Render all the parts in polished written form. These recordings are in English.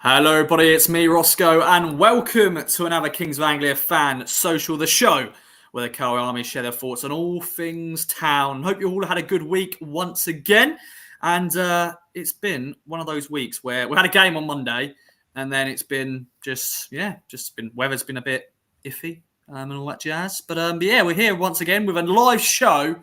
Hello, everybody. It's me, Roscoe, and welcome to another Kings of Anglia Fan Social, the show where the KOA Army share their thoughts on all things town. Hope you all had a good week once again. And it's been one of those weeks where we had a game on Monday, and then it's been weather's been a bit iffy and all that jazz. But we're here once again with a live show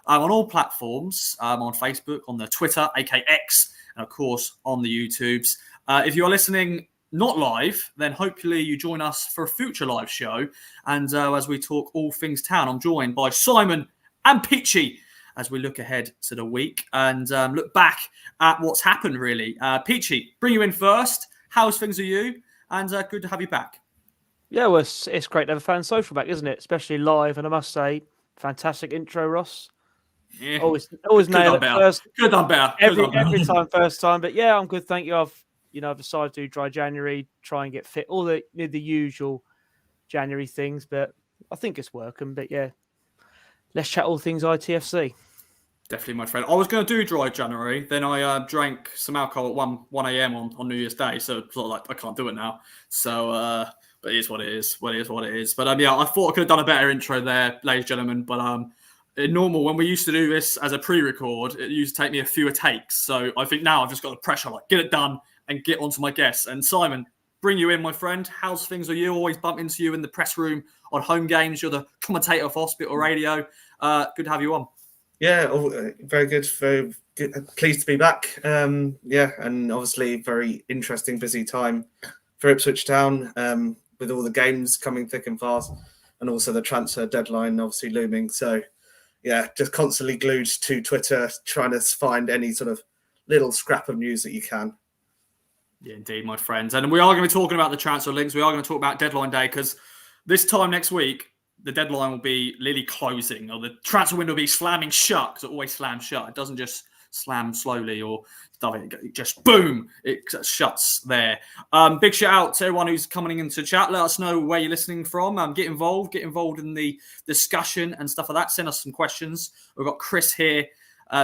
on all platforms, on Facebook, on the Twitter, aka X, and of course on the YouTubes. If you're listening not live, then hopefully you join us for a future live show. And as we talk all things town, I'm joined by Simon and Peachy as we look ahead to the week and look back at what's happened, really. Peachy, bring you in first. How's things with you? And good to have you back. Yeah, well, it's great to have a fan social back, isn't it? Especially live. And I must say, fantastic intro, Ross. Yeah. Always nail it first. Good done better. Every time, first time. But yeah, I'm good. Thank you. I've decided to do dry January, try and get fit, all the usual January things, but I think it's working. But yeah, let's chat all things ITFC. Definitely, my friend. I was going to do dry January, then I drank some alcohol at 1 a.m. on New Year's Day, so it's sort of like I can't do it now. So, but it is what it is. What it is. But I thought I could have done a better intro there, ladies and gentlemen. But in normal, when we used to do this as a pre-record, it used to take me a fewer takes. So I think now I've just got the pressure, like get it done and get onto my guests. And Simon, bring you in, my friend. How's things with you? Always bump into you in the press room on home games. You're the commentator of Hospital Radio. Good to have you on. Yeah, very good. Very good. Pleased to be back. And obviously very interesting, busy time for Ipswich Town with all the games coming thick and fast and also the transfer deadline obviously looming. So, yeah, just constantly glued to Twitter trying to find any sort of little scrap of news that you can. Yeah, indeed, my friends. And we are going to be talking about the transfer links. We are going to talk about deadline day because this time next week, the deadline will be literally closing or the transfer window will be slamming shut because it always slams shut. It doesn't just slam slowly or stuff. It just boom, it shuts there. Big shout out to everyone who's coming into chat. Let us know where you're listening from. Get involved in the discussion and stuff like that. Send us some questions. We've got Chris here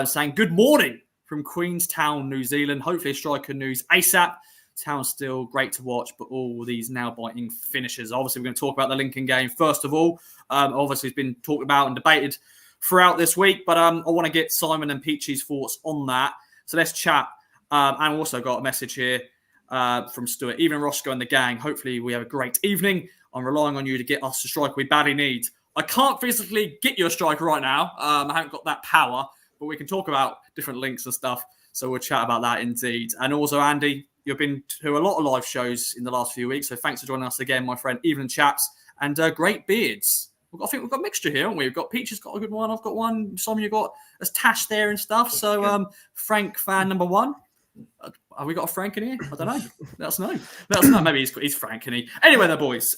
saying good morning from Queenstown, New Zealand. Hopefully striker news ASAP. Town's still great to watch, but all these nail-biting finishes. Obviously, we're going to talk about the Lincoln game first of all. Obviously, it's been talked about and debated throughout this week, but I want to get Simon and Peachy's thoughts on that. So let's chat. And I've also got a message here from Stuart. Even Roscoe and the gang, hopefully we have a great evening. I'm relying on you to get us a striker we badly need. I can't physically get you a striker right now. I haven't got that power, but we can talk about different links and stuff. So we'll chat about that indeed. And also, Andy, you've been to a lot of live shows in the last few weeks. So thanks for joining us again, my friend. Evening chaps and great beards. I think we've got a mixture here, haven't we? We've got Peach's got a good one. I've got one. Simon, you've got a Tash there and stuff. So Frank fan number one. Have we got a Frank in here? I don't know. Let us know. Maybe he's Frank in here. Anyway, then, boys.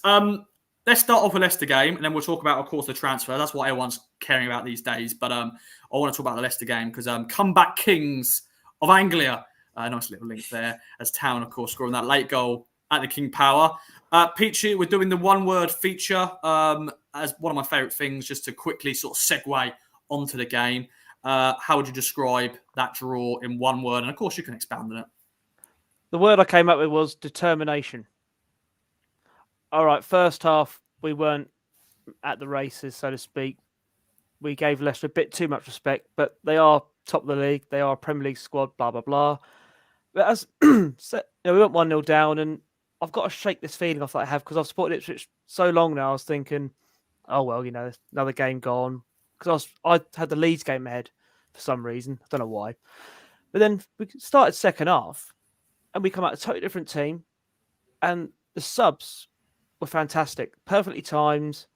Let's start off with Leicester game, and then we'll talk about, of course, the transfer. That's what everyone's caring about these days. But I want to talk about the Leicester game because comeback kings of Anglia. Nice little link there as Town, of course, scoring that late goal at the King Power. Peachy, we're doing the one-word feature as one of my favourite things, just to quickly sort of segue onto the game. How would you describe that draw in one word? And, of course, you can expand on it. The word I came up with was determination. All right, first half, we weren't at the races, so to speak. We gave Leicester a bit too much respect, but they are top of the league. They are a Premier League squad, blah, blah, blah. But as we went 1-0 down, and I've got to shake this feeling off that I have because I've supported Ipswich so long now. I was thinking, oh, well, another game gone. Because I had the Leeds game ahead for some reason. I don't know why. But then we started second half, and we come out a totally different team. And the subs were fantastic, perfectly timed.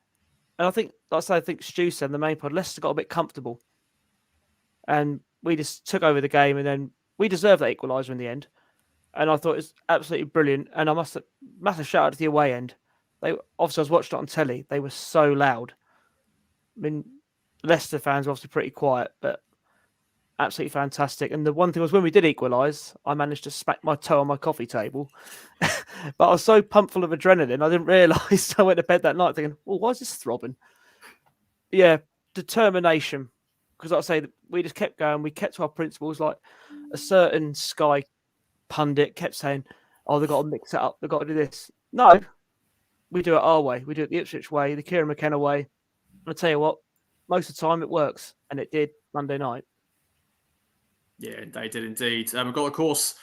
And I think, like I think Stu said in the main pod, Leicester got a bit comfortable. And we just took over the game, and then we deserved that equaliser in the end. And I thought it was absolutely brilliant. And I massive shout out to the away end. Obviously, I was watching it on telly. They were so loud. I mean, Leicester fans were obviously pretty quiet, but absolutely fantastic. And the one thing was when we did equalise, I managed to smack my toe on my coffee table. But I was so pumped full of adrenaline, I didn't realise. I went to bed that night thinking, well, why is this throbbing? Yeah, determination. Because like I say, we just kept going. We kept to our principles. Like a certain Sky pundit kept saying, oh, they've got to mix it up, they've got to do this. No, we do it our way. We do it the Ipswich way, the Kieran McKenna way. And I tell you what, most of the time it works, and it did Monday night. Yeah, they did indeed. We've got, of course,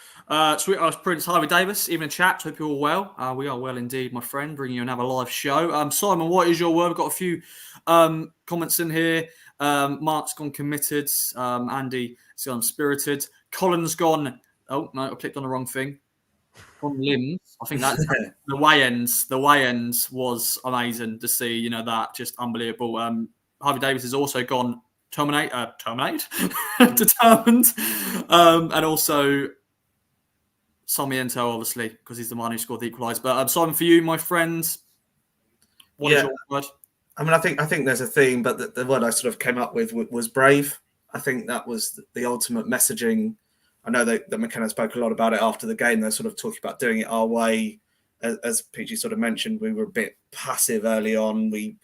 Sweet Prince Harvey Davis, even in chat. Hope you're all well. We are well indeed, my friend. Bringing you another live show. Simon, what is your word? We've got a few comments in here. Marc's gone committed. Andy has gone spirited. Colin's gone. Oh no, I clicked on the wrong thing. On limbs. I think that's the way ends. The way ends was amazing to see. You know, that just unbelievable. Harvey Davis has also gone terminate, determined, and also Sarmiento, obviously, because he's the one who scored the equaliser. But Simon, for you, my friend, what is your word? I mean, I think there's a theme, but the word I sort of came up with was brave. I think that was the ultimate messaging. I know that McKenna spoke a lot about it after the game. They're sort of talking about doing it our way. As PG sort of mentioned, we were a bit passive early on. We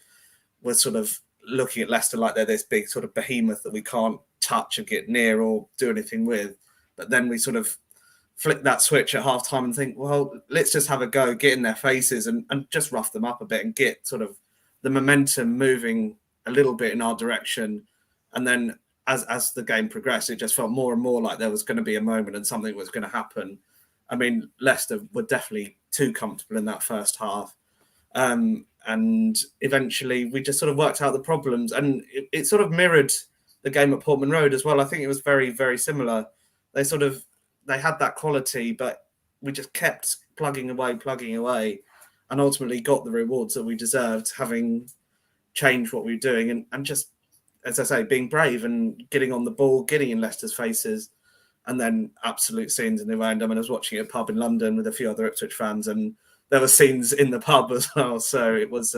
were sort of looking at Leicester like they're this big sort of behemoth that we can't touch or get near or do anything with. But then we sort of flick that switch at half time and think, well, let's just have a go, get in their faces and just rough them up a bit and get sort of the momentum moving a little bit in our direction. And then as the game progressed, it just felt more and more like there was going to be a moment and something was going to happen. I mean, Leicester were definitely too comfortable in that first half. And eventually we just sort of worked out the problems, and it sort of mirrored the game at Portman Road as well. I think it was very, very similar. They had that quality, but we just kept plugging away, and ultimately got the rewards that we deserved, having changed what we were doing and just, as I say, being brave and getting on the ball, getting in Leicester's faces, and then absolute scenes in the end. I mean, I was watching at a pub in London with a few other Ipswich fans, and there were scenes in the pub as well. So it was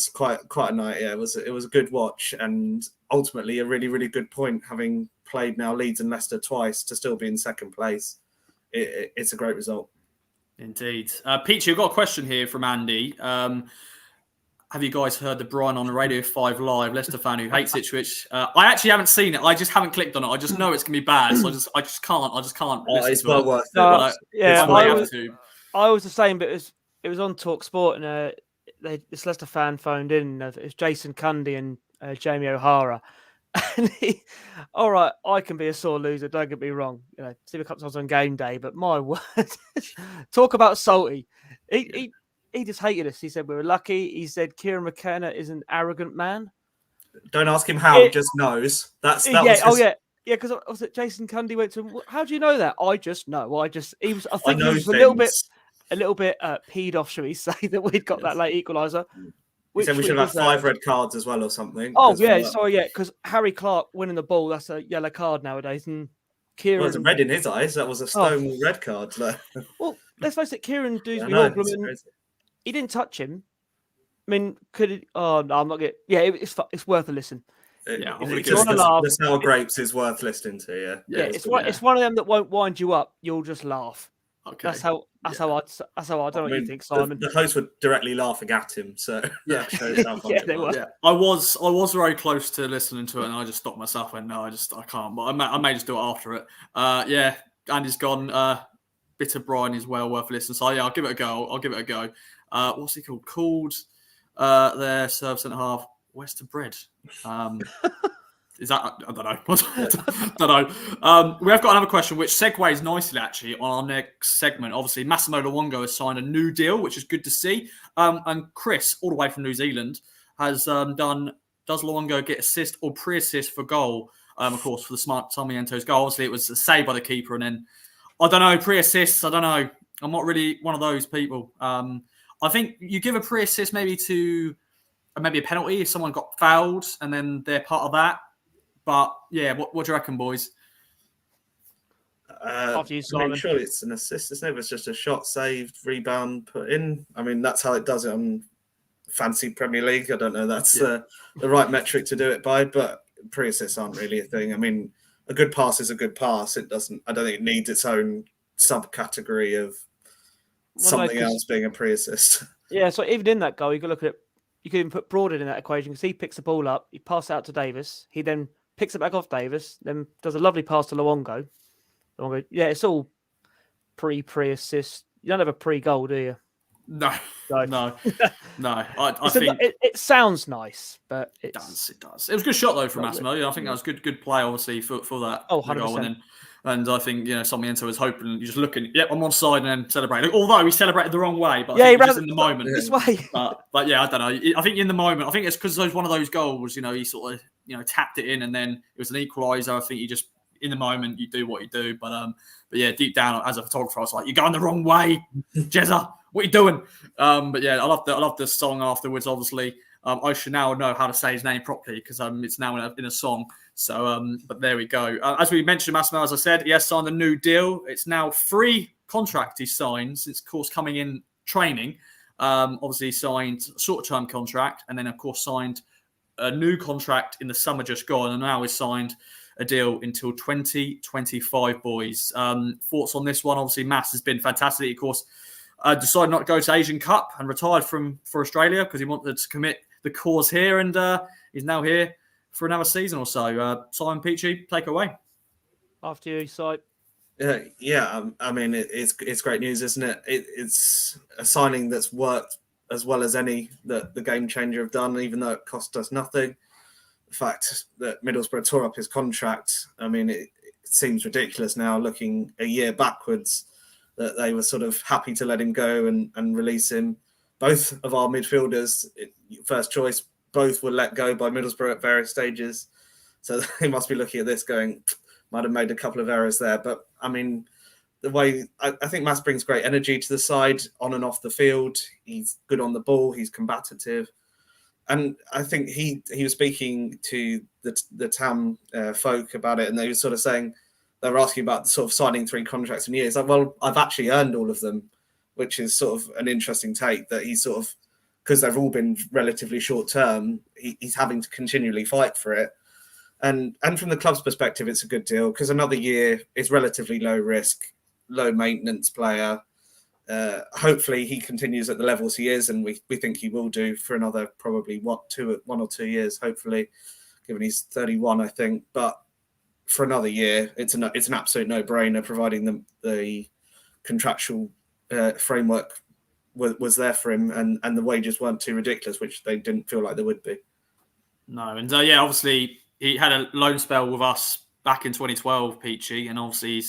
quite a night. Yeah, it was a good watch, and ultimately a really, really good point. Having played now Leeds and Leicester twice to still be in second place, it's a great result. Indeed, Peachy, I've got a question here from Andy. Have you guys heard the Brian on Radio 5 Live, Leicester fan who hates Ipswich? I actually haven't seen it. I just haven't clicked on it. I just know it's going to be bad. So I just can't. It's well worth it. No, yeah, I was the same, but it was on Talk Sport, and this Leicester fan phoned in. It's Jason Cundy and Jamie O'Hara. And all right, I can be a sore loser. Don't get me wrong. You know, see a couple times on game day, but my word, talk about salty. He just hated us. He said we were lucky. He said Kieran McKenna is an arrogant man. Don't ask him how. He just knows. Because Jason Cundy went to him. How do you know that? I just know. I think he was a little bit peed off, shall we say, that we'd got that late equaliser. He said we should have 5 red cards as well or something. Oh yeah, because Harry Clark winning the ball, that's a yellow card nowadays, and Kieran. Well, it was red in his eyes. That was a Stonewall red card. Well, let's face it, Kieran he didn't touch him. I mean, could it? Oh no, I'm not getting. Yeah, it's worth a listen. The sour grapes is worth listening to. Yeah, it's one of them that won't wind you up. You'll just laugh. Okay. That's how I don't know what you think, Simon. The hosts were directly laughing at him, so that shows how funny it was. Yeah, I was very close to listening to it, and I just stopped myself. And no, I can't. But I may just do it after it. Yeah, Andy's gone. Bitter Brian is well worth listening. So yeah, I'll give it a go. What's he called? Their serve centre half, Western Bread. Is that? I don't know. We have got another question, which segues nicely actually on our next segment. Obviously, Massimo Luongo has signed a new deal, which is good to see. And Chris, all the way from New Zealand, has done. Does Luongo get assist or pre-assist for goal? Of course, for the smart Sarmiento's goal. Obviously, it was a save by the keeper, and then I don't know, pre-assists. I don't know. I'm not really one of those people. I think you give a pre-assist maybe to maybe a penalty if someone got fouled, and then they're part of that. But yeah, what do you reckon, boys? Surely it's an assist, isn't it? It's just a shot saved, rebound, put in. I mean, that's how it does it on fancy Premier League. I don't know that's the right metric to do it by, but pre-assists aren't really a thing. I mean, a good pass is a good pass. It doesn't. I don't think it needs its own subcategory of something else being a pre-assist. Yeah, so even in that goal, you could look at it. You could even put Broadhead in that equation because he picks the ball up, he passes out to Davis, he then picks it back off Davis, then does a lovely pass to Luongo. Yeah, it's all pre-assist. You don't have a pre-goal, do you? No, So- no. I think it sounds nice, but it does. It was a good shot though from Not Massimo. I think that was good play, obviously, for that Oh, the goal. 100%. And I think Sarmiento was hoping, you're just looking, yep, I'm on side, and then celebrating. Although he celebrated the wrong way, but Yeah, I he think just ran in the moment. this way. But yeah, I don't know. I think in the moment, I think it's because it was one of those goals. He sort of tapped it in, and then it was an equaliser. I think you just in the moment you do what you do. But yeah, deep down as a photographer, I was like, you're going the wrong way, Jezza. What are you doing? But yeah, I love the song afterwards. Obviously, I should now know how to say his name properly because it's now in a song. So, but there we go. As we mentioned, Massimo, as I said, he has signed a new deal. It's now 3 contract he signed since, of course, coming in training. Obviously, he signed a short-term contract and then, of course, signed a new contract in the summer just gone. And now he's signed a deal until 2025, boys. Thoughts on this one? Obviously, Mass has been fantastic. Of course, decided not to go to Asian Cup and retired for Australia because he wanted to commit the cause here. And he's now here for another season or so. Simon Peachy, take away. After you, side. I mean, it's great news, isn't it? It's a signing that's worked as well as any that the Game Changer have done, even though it cost us nothing. The fact that Middlesbrough tore up his contract, I mean, it seems ridiculous now, looking a year backwards, that they were sort of happy to let him go and release him. Both of our midfielders, first choice, both were let go by Middlesbrough at various stages. So they must be looking at this going, might have made a couple of errors there. But, I mean, the way I think Mass brings great energy to the side on and off the field. He's good on the ball. He's combative. And I think he was speaking to the town folk about it, and they were sort of saying, they were asking about sort of signing 3 contracts in years. Like, well, I've actually earned all of them, which is sort of an interesting take that he's sort of, because they've all been relatively short term, he's having to continually fight for it. And from the club's perspective, it's a good deal because another year is relatively low risk, low maintenance player. Hopefully he continues at the levels he is, and we think he will do for another probably 1 or 2 years, hopefully, given he's 31, I think. But for another year, it's an absolute no-brainer, providing the contractual framework was there for him, and the wages weren't too ridiculous, which they didn't feel like they would be. No, and yeah, obviously he had a loan spell with us back in 2012, Peachy, and obviously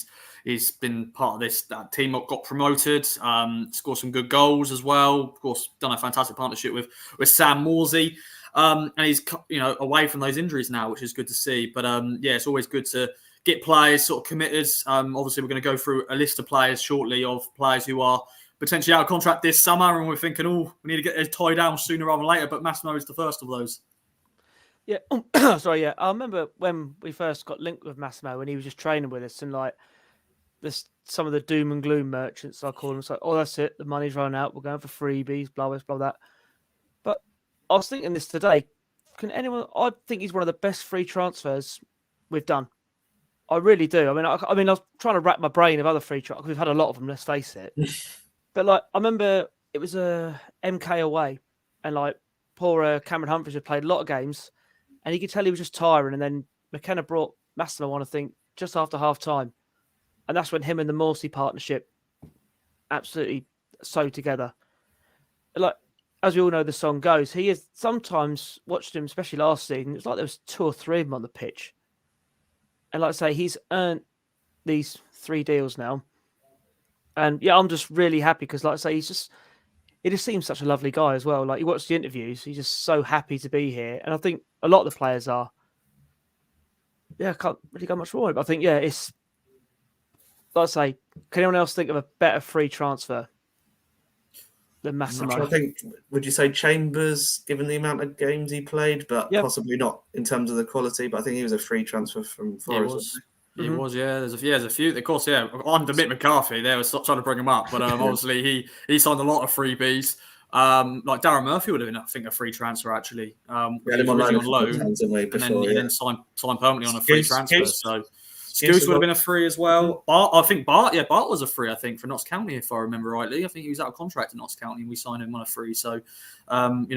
he's been part of this team that got promoted, scored some good goals as well. Of course, done a fantastic partnership with Sam Morsey, and he's away from those injuries now, which is good to see. But yeah, it's always good to get players sort of committed. Obviously, we're going to go through a list of players shortly of players who are potentially out of contract this summer, and we're thinking, we need to get it tied down sooner rather than later. But Massimo is the first of those. Yeah, sorry, yeah. I remember when we first got linked with Massimo when he was just training with us, and like some of the doom and gloom merchants, I call them, it's like, oh, that's it, the money's run out, we're going for freebies, blah, blah, blah, that. But I was thinking this today, I think he's one of the best free transfers we've done. I really do. I mean, I was trying to wrap my brain of other free transfers. We've had a lot of them, let's face it. But like, I remember it was a MK away, and like poor Cameron Humphries had played a lot of games, and you could tell he was just tiring. And then McKenna brought Massimo on, I think, just after half time. And that's when him and the Morsey partnership absolutely sewed together. Like, as we all know, the song goes, he has sometimes watched him, especially last season, it's like there was 2 or 3 of them on the pitch. And like I say, he's earned these 3 deals now. And yeah, I'm just really happy because, like I say, he just seems such a lovely guy as well. Like, you watch the interviews, he's just so happy to be here. And I think a lot of the players are. Yeah, I can't really go much wrong. But I think, yeah, it's, like I say, can anyone else think of a better free transfer than Massimo? I think, would you say Chambers, given the amount of games he played, but possibly not in terms of the quality, but I think he was a free transfer from Forest. He was, yeah. There's a few. Of course, yeah. Under Mick McCarthy, they were trying to bring him up, but obviously he signed a lot of freebies. Like Darren Murphy would have been, I think, a free transfer actually. He was originally on loan, and then signed permanently on a free transfer. So Goose would have been a free as well. I think Bart was a free, I think, for Notts County, if I remember rightly. I think he was out of contract at Notts County and we signed him on a free. So,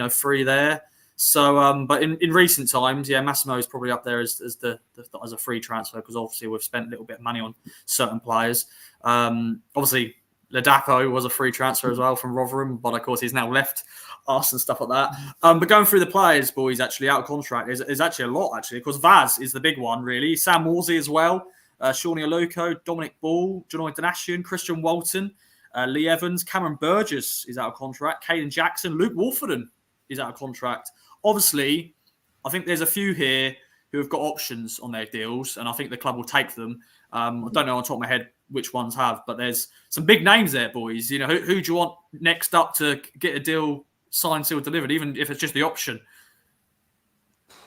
free there. So, but in recent times, yeah, Massimo is probably up there as a free transfer because obviously we've spent a little bit of money on certain players. Obviously, Ladapo was a free transfer as well from Rotherham, but of course he's now left us and stuff like that. But going through the players, boys, actually out of contract is actually a lot, actually, because Vaz is the big one, really. Sam Morsey as well, Shawnee Aluko, Dominic Ball, John Donashian, Christian Walton, Lee Evans, Cameron Burgess is out of contract, Caden Jackson, Luke Wolfenden is out of contract. Obviously, I think there's a few here who have got options on their deals, and I think the club will take them. I don't know on top of my head which ones have, but there's some big names there, boys. You know, who do you want next up to get a deal signed, sealed, delivered, even if it's just the option?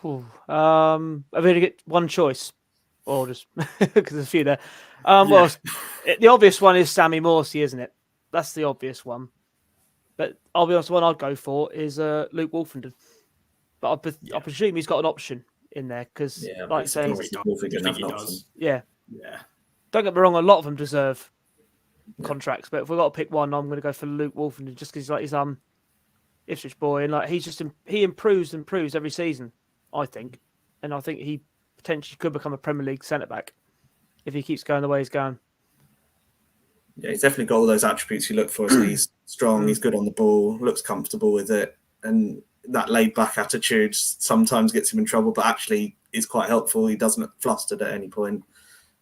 I'm going to get one choice, or just because there's a few there. Well, the obvious one is Sammy Morsey, isn't it? That's the obvious one. But I'll be honest, the one I'd go for is Luke Wolfenden. But I presume he's got an option in there because, like saying, yeah. Don't get me wrong, a lot of them deserve contracts, but if we've got to pick one, I'm going to go for Luke Wolfenden just because he's Ipswich boy, and like he improves every season, I think, and I think he potentially could become a Premier League centre back if he keeps going the way he's going. Yeah, he's definitely got all those attributes you look for. So he's strong, he's good on the ball, looks comfortable with it, and that laid-back attitude sometimes gets him in trouble, but actually is quite helpful. He doesn't look flustered at any point.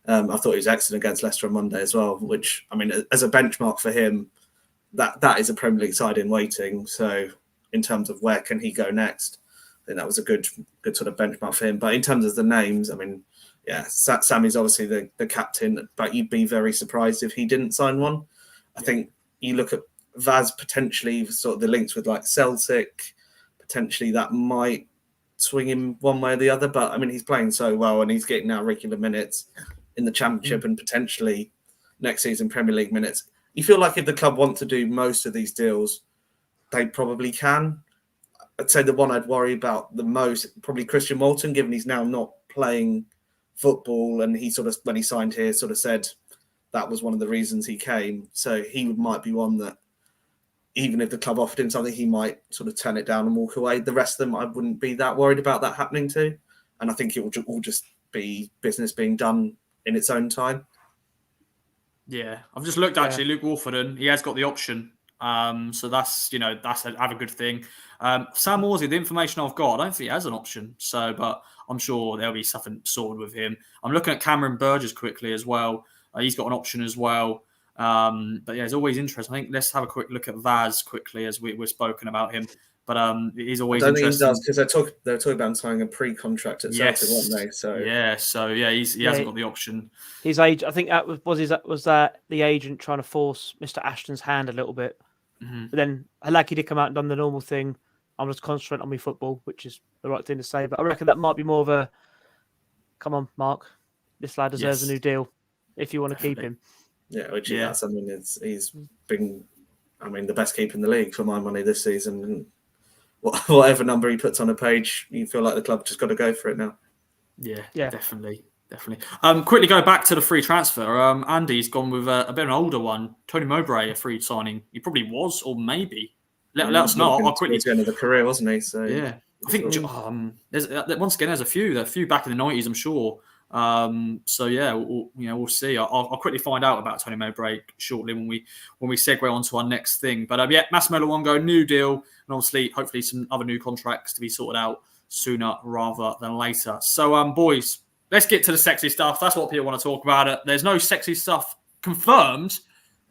I thought he was excellent against Leicester on Monday as well, which, I mean, as a benchmark for him, that is a Premier League side in waiting. So in terms of where can he go next, I think that was a good sort of benchmark for him. But in terms of the names, I mean, yeah, Sammy's obviously the captain, but you'd be very surprised if he didn't sign one. I think you look at Vaz potentially, sort of the links with like Celtic, potentially that might swing him one way or the other. But I mean, he's playing so well and he's getting now regular minutes in the Championship and potentially next season Premier League minutes. You feel like if the club want to do most of these deals, they probably can. I'd say the one I'd worry about the most, probably Christian Walton, given he's now not playing football, and he sort of, when he signed here, sort of said that was one of the reasons he came. So he might be one that, even if the club offered him something, he might sort of turn it down and walk away. The rest of them, I wouldn't be that worried about that happening to. And I think it will all just be business being done in its own time. Yeah, I've just looked actually. Luke Wolfenden, he has got the option, so that's have a good thing. Sam Morsey, the information I've got, I don't think he has an option. So, but I'm sure there'll be something sorted with him. I'm looking at Cameron Burgess quickly as well. He's got an option as well. But yeah, it's always interesting. I think let's have a quick look at Vaz quickly as we're spoken about him. But he's always interesting. I don't think he does because they're talking about signing a pre-contract at Celtic, weren't they? So he hasn't got the option. His age, I think that was that the agent trying to force Mr. Ashton's hand a little bit. Mm-hmm. But then Halaki did come out and done the normal thing. I'm just concentrating on my football, which is the right thing to say. But I reckon that might be more of a, come on, Marc, this lad deserves a new deal if you want to keep him. Yeah, that's, I mean, he's been, I mean, the best keeper in the league for my money this season. And whatever number he puts on a page, you feel like the club just got to go for it now. Yeah, definitely. Quickly go back to the free transfer. Andy's gone with a bit of an older one. Tony Mowbray, a free signing. He probably was, or maybe. Let us know. I'll quickly. He's the end of the career, wasn't he? So yeah, I think there's a few back in the 90s, I'm sure. So yeah, we'll see. I'll quickly find out about Tony Mowbray shortly when we segue on to our next thing. But Massimo Luongo, new deal, and obviously, hopefully, some other new contracts to be sorted out sooner rather than later. So, boys, let's get to the sexy stuff. That's what people want to talk about. There's no sexy stuff confirmed.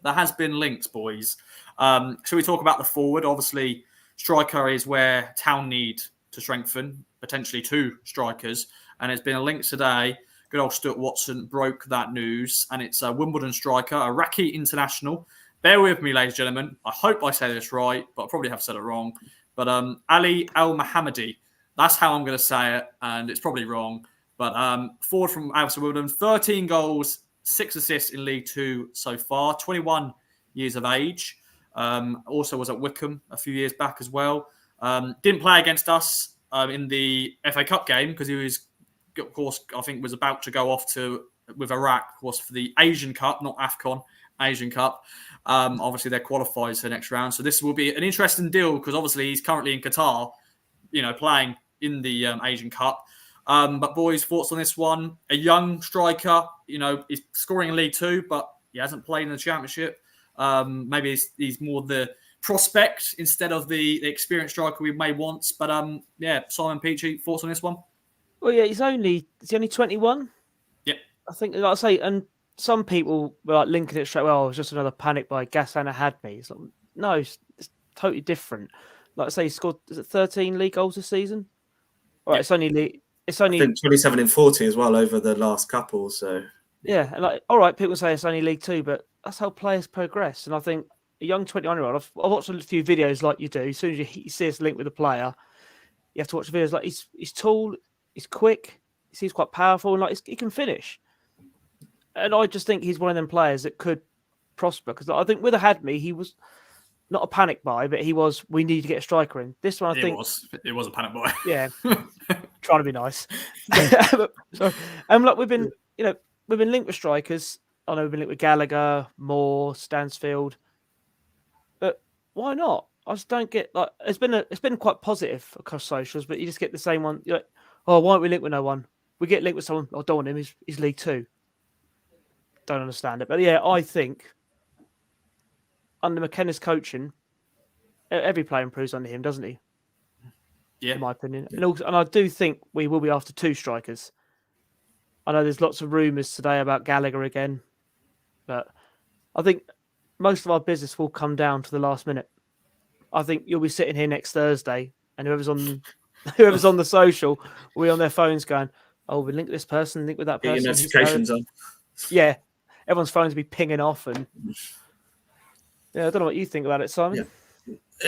There has been links, boys. So we talk about the forward. Obviously, striker is where Town need to strengthen, potentially 2 strikers. And there's been a link today. Good old Stuart Watson broke that news. And it's a Wimbledon striker, Iraqi international. Bear with me, ladies and gentlemen. I hope I say this right, but I probably have said it wrong. But Ali Al-Hamadi, that's how I'm going to say it. And it's probably wrong. But forward from Wimbledon, 13 goals, 6 assists in League Two so far, 21 years of age. Also was at Wycombe a few years back as well. Didn't play against us in the FA Cup game because he was, of course, I think was about to go off with Iraq, of course, for the Asian Cup, not AFCON, Asian Cup. Obviously, they're qualified for the next round. So this will be an interesting deal because obviously he's currently in Qatar playing in the Asian Cup. But boys, thoughts on this one? A young striker, he's scoring in League Two, but he hasn't played in the Championship. Maybe he's more the prospect instead of the experienced striker we may want. But Simon Peachy, thoughts on this one? Well, yeah, is he only 21? Yeah, I think, like I say, and some people were like linking it straight. Well, it was just another panic by Ghassan Al-Hamadi. It's like, no, it's totally different. Like I say, he scored 13 league goals this season. All right, it's only I think 27 in 40 as well over the last couple. So yeah, and like, all right, people say it's only League Two, but that's how players progress. And I think a young 21-year-old, I've watched a few videos like you do. As soon as you see us linked with a player, you have to watch videos like he's tall, he's quick, he seems quite powerful, and he can finish. And I just think he's one of them players that could prosper, because I think with Al-Hamadi, he was not a panic buy, but we need to get a striker in. This one, I think it was a panic buy. Yeah, trying to be nice. Look, we've been linked with strikers. I know we've been linked with Gallagher, Moore, Stansfield, but why not? I just don't get it's been quite positive across socials, but you just get the same one. You're like, oh, why aren't we linked with no one? We get linked with someone. I don't want him. He's League Two. Don't understand it, but yeah, I think under McKenna's coaching, every player improves under him, doesn't he? Yeah, in my opinion, and I do think we will be after two strikers. I know there's lots of rumours today about Gallagher again, but I think most of our business will come down to the last minute. I think you'll be sitting here next Thursday, and whoever's on the social will be on their phones going, "Oh, we linked with this person, link with that person." Get your notifications on. Yeah, everyone's phones will be pinging off, and yeah, I don't know what you think about it, Simon.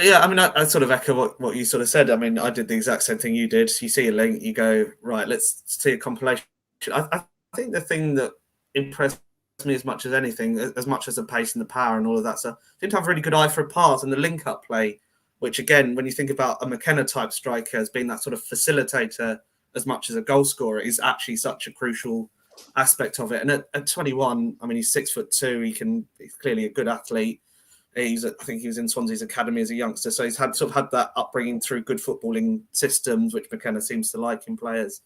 Yeah, I mean, I sort of echo what you sort of said. I mean, I did the exact same thing you did. You see a link, you go, right, let's see a compilation. I think the thing that impressed me as much as anything, as much as the pace and the power and all of that stuff, I seem to have a really good eye for a pass and the link-up play, which, again, when you think about a McKenna-type striker as being that sort of facilitator as much as a goal scorer, is actually such a crucial aspect of it. And at 21, I mean, he's 6'2", he's clearly a good athlete. I think he was in Swansea's academy as a youngster, so he's had that upbringing through good footballing systems, which McKenna seems to like in players.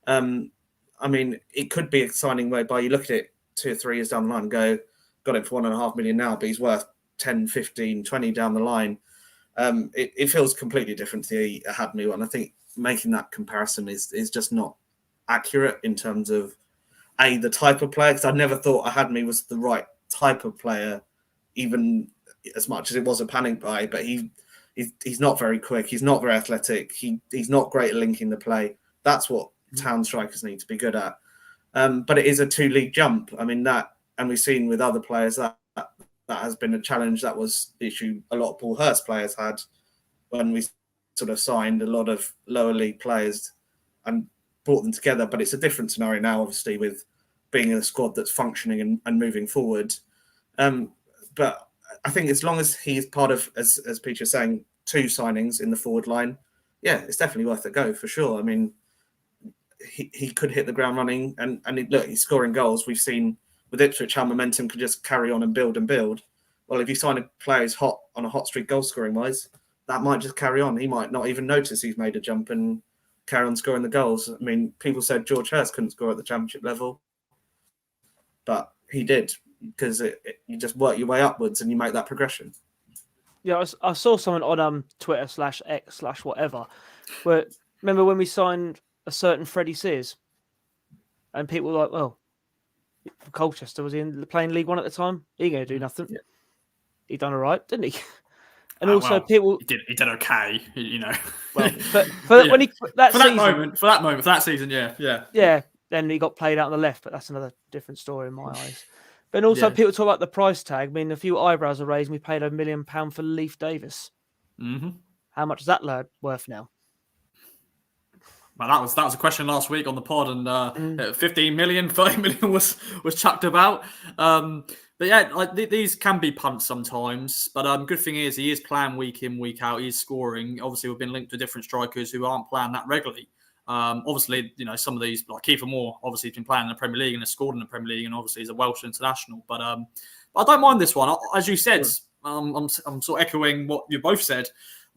I mean, it could be a signing whereby you look at it 2 or 3 years down the line and go, got him for $1.5 million now, but he's worth 10, 15, 20 down the line. It feels completely different to the Al-Hamadi one. I think making that comparison is just not accurate in terms of the type of player, because I never thought Al-Hamadi was the right type of player, even as much as it was a panic buy. But he's not very quick. He's not very athletic. He's not great at linking the play. That's what Town strikers need to be good at. But it is a 2-league jump. I mean, and we've seen with other players that has been a challenge. That was the issue a lot of Paul Hurst players had when we sort of signed a lot of lower league players and brought them together. But it's a different scenario now, obviously, with being in a squad that's functioning and moving forward. But I think as long as he's part of, as Peter was saying, 2 signings in the forward line, yeah, it's definitely worth a go for sure. I mean, he could hit the ground running, and look, he's scoring goals. We've seen with Ipswich how momentum can just carry on and build and build. Well, if you sign a player who's hot on a hot streak goal scoring wise, that might just carry on. He might not even notice he's made a jump and carry on scoring the goals. I mean, people said George Hurst couldn't score at the Championship level, but he did, because you just work your way upwards and you make that progression. Yeah, I saw someone on Twitter /X /whatever, where remember when we signed a certain Freddie Sears, and people were like, well, for Colchester, was he playing League One at the time? He ain't going to do nothing. Yeah. He done all right, didn't he? And also, people he did okay, Well, when for that season, yeah. Then he got played out on the left, but that's another different story in my eyes. But also, people talk about the price tag. I mean, a few eyebrows are raised. And we paid £1 million for Leif Davis. Mm-hmm. How much is that lad worth now? Well, that was a question last week on the pod, and 15 million, 30 million was chucked about. But yeah, these can be punts sometimes. But good thing is he is playing week in, week out. He's scoring. Obviously, we've been linked to different strikers who aren't playing that regularly. Obviously, some of these, like Kiefer Moore, obviously has been playing in the Premier League and has scored in the Premier League, and obviously he's a Welsh international. But I don't mind this one. As you said, I'm sort of echoing what you both said,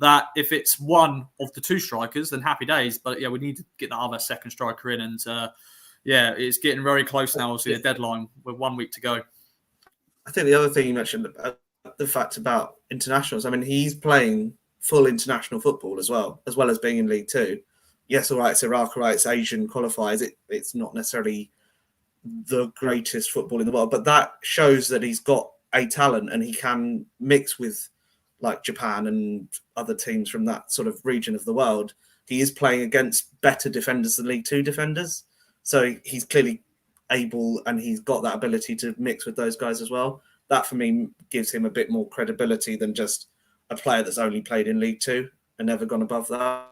that if it's one of the two strikers, then happy days. But yeah, we need to get that other second striker in. And yeah, it's getting very close now, obviously, the deadline with 1 week to go. I think the other thing you mentioned, the fact about internationals, I mean, he's playing full international football as well as being in League Two. Yes, all right, it's Iraq, all right, it's Asian qualifiers. It's not necessarily the greatest football in the world, but that shows that he's got a talent and he can mix with like Japan and other teams from that sort of region of the world. He is playing against better defenders than League Two defenders. So he's clearly able and he's got that ability to mix with those guys as well. That for me gives him a bit more credibility than just a player that's only played in League Two and never gone above that.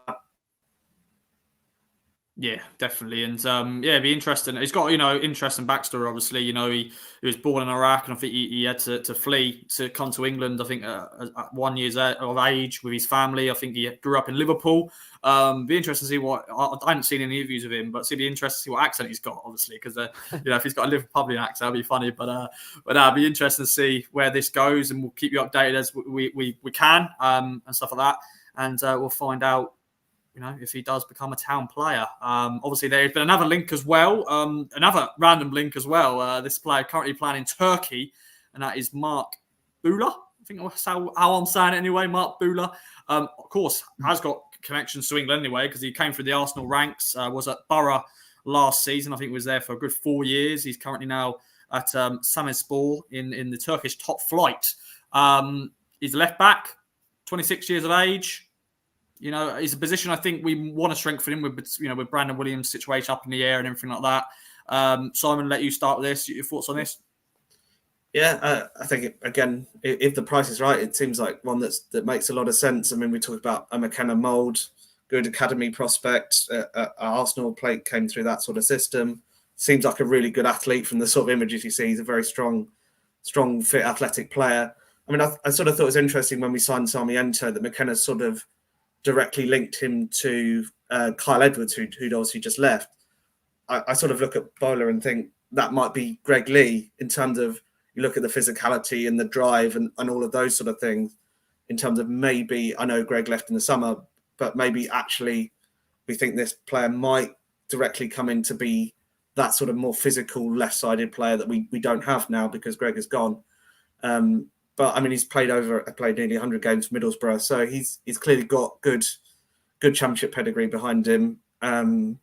Yeah, definitely. And yeah, it'd be interesting. He's got, interesting backstory, obviously. He was born in Iraq and I think he had to flee to come to England, I think, at 1 year of age with his family. I think he grew up in Liverpool. Be interesting to see what, I haven't seen any interviews of him, but it'd be interesting to see what accent he's got, obviously, because, if he's got a Liverpudlian accent, that'd be funny. But it'd be interesting to see where this goes and we'll keep you updated as we can and stuff like that. And we'll find out, if he does become a Town player. Obviously, there's been another link as well, another random link as well. This player currently playing in Turkey, and that is Marc Bola. I think that's how I'm saying it anyway, Marc Bola. Of course, has got connections to England anyway, because he came through the Arsenal ranks, was at Borough last season. I think he was there for a good 4 years. He's currently now at Samspor in the Turkish top flight. He's a left back, 26 years of age. He's a position I think we want to strengthen him with Brandon Williams' situation up in the air and everything like that. Simon, let you start with this. Your thoughts on this? Yeah, I think, again, if the price is right, it seems like one that makes a lot of sense. I mean, we talked about a McKenna Mould, good academy prospect. Arsenal came through that sort of system. Seems like a really good athlete from the sort of images you see. He's a very strong, fit, athletic player. I mean, I sort of thought it was interesting when we signed Sarmiento that McKenna sort of directly linked him to Kyle Edwards, who'd obviously just left. I sort of look at Bola and think that might be Greg Lee in terms of, you look at the physicality and the drive and all of those sort of things, in terms of maybe, I know Greg left in the summer, but maybe actually we think this player might directly come in to be that sort of more physical left-sided player that we don't have now because Greg is gone. But I mean, he's played nearly 100 games for Middlesbrough, so he's clearly got good championship pedigree behind him. And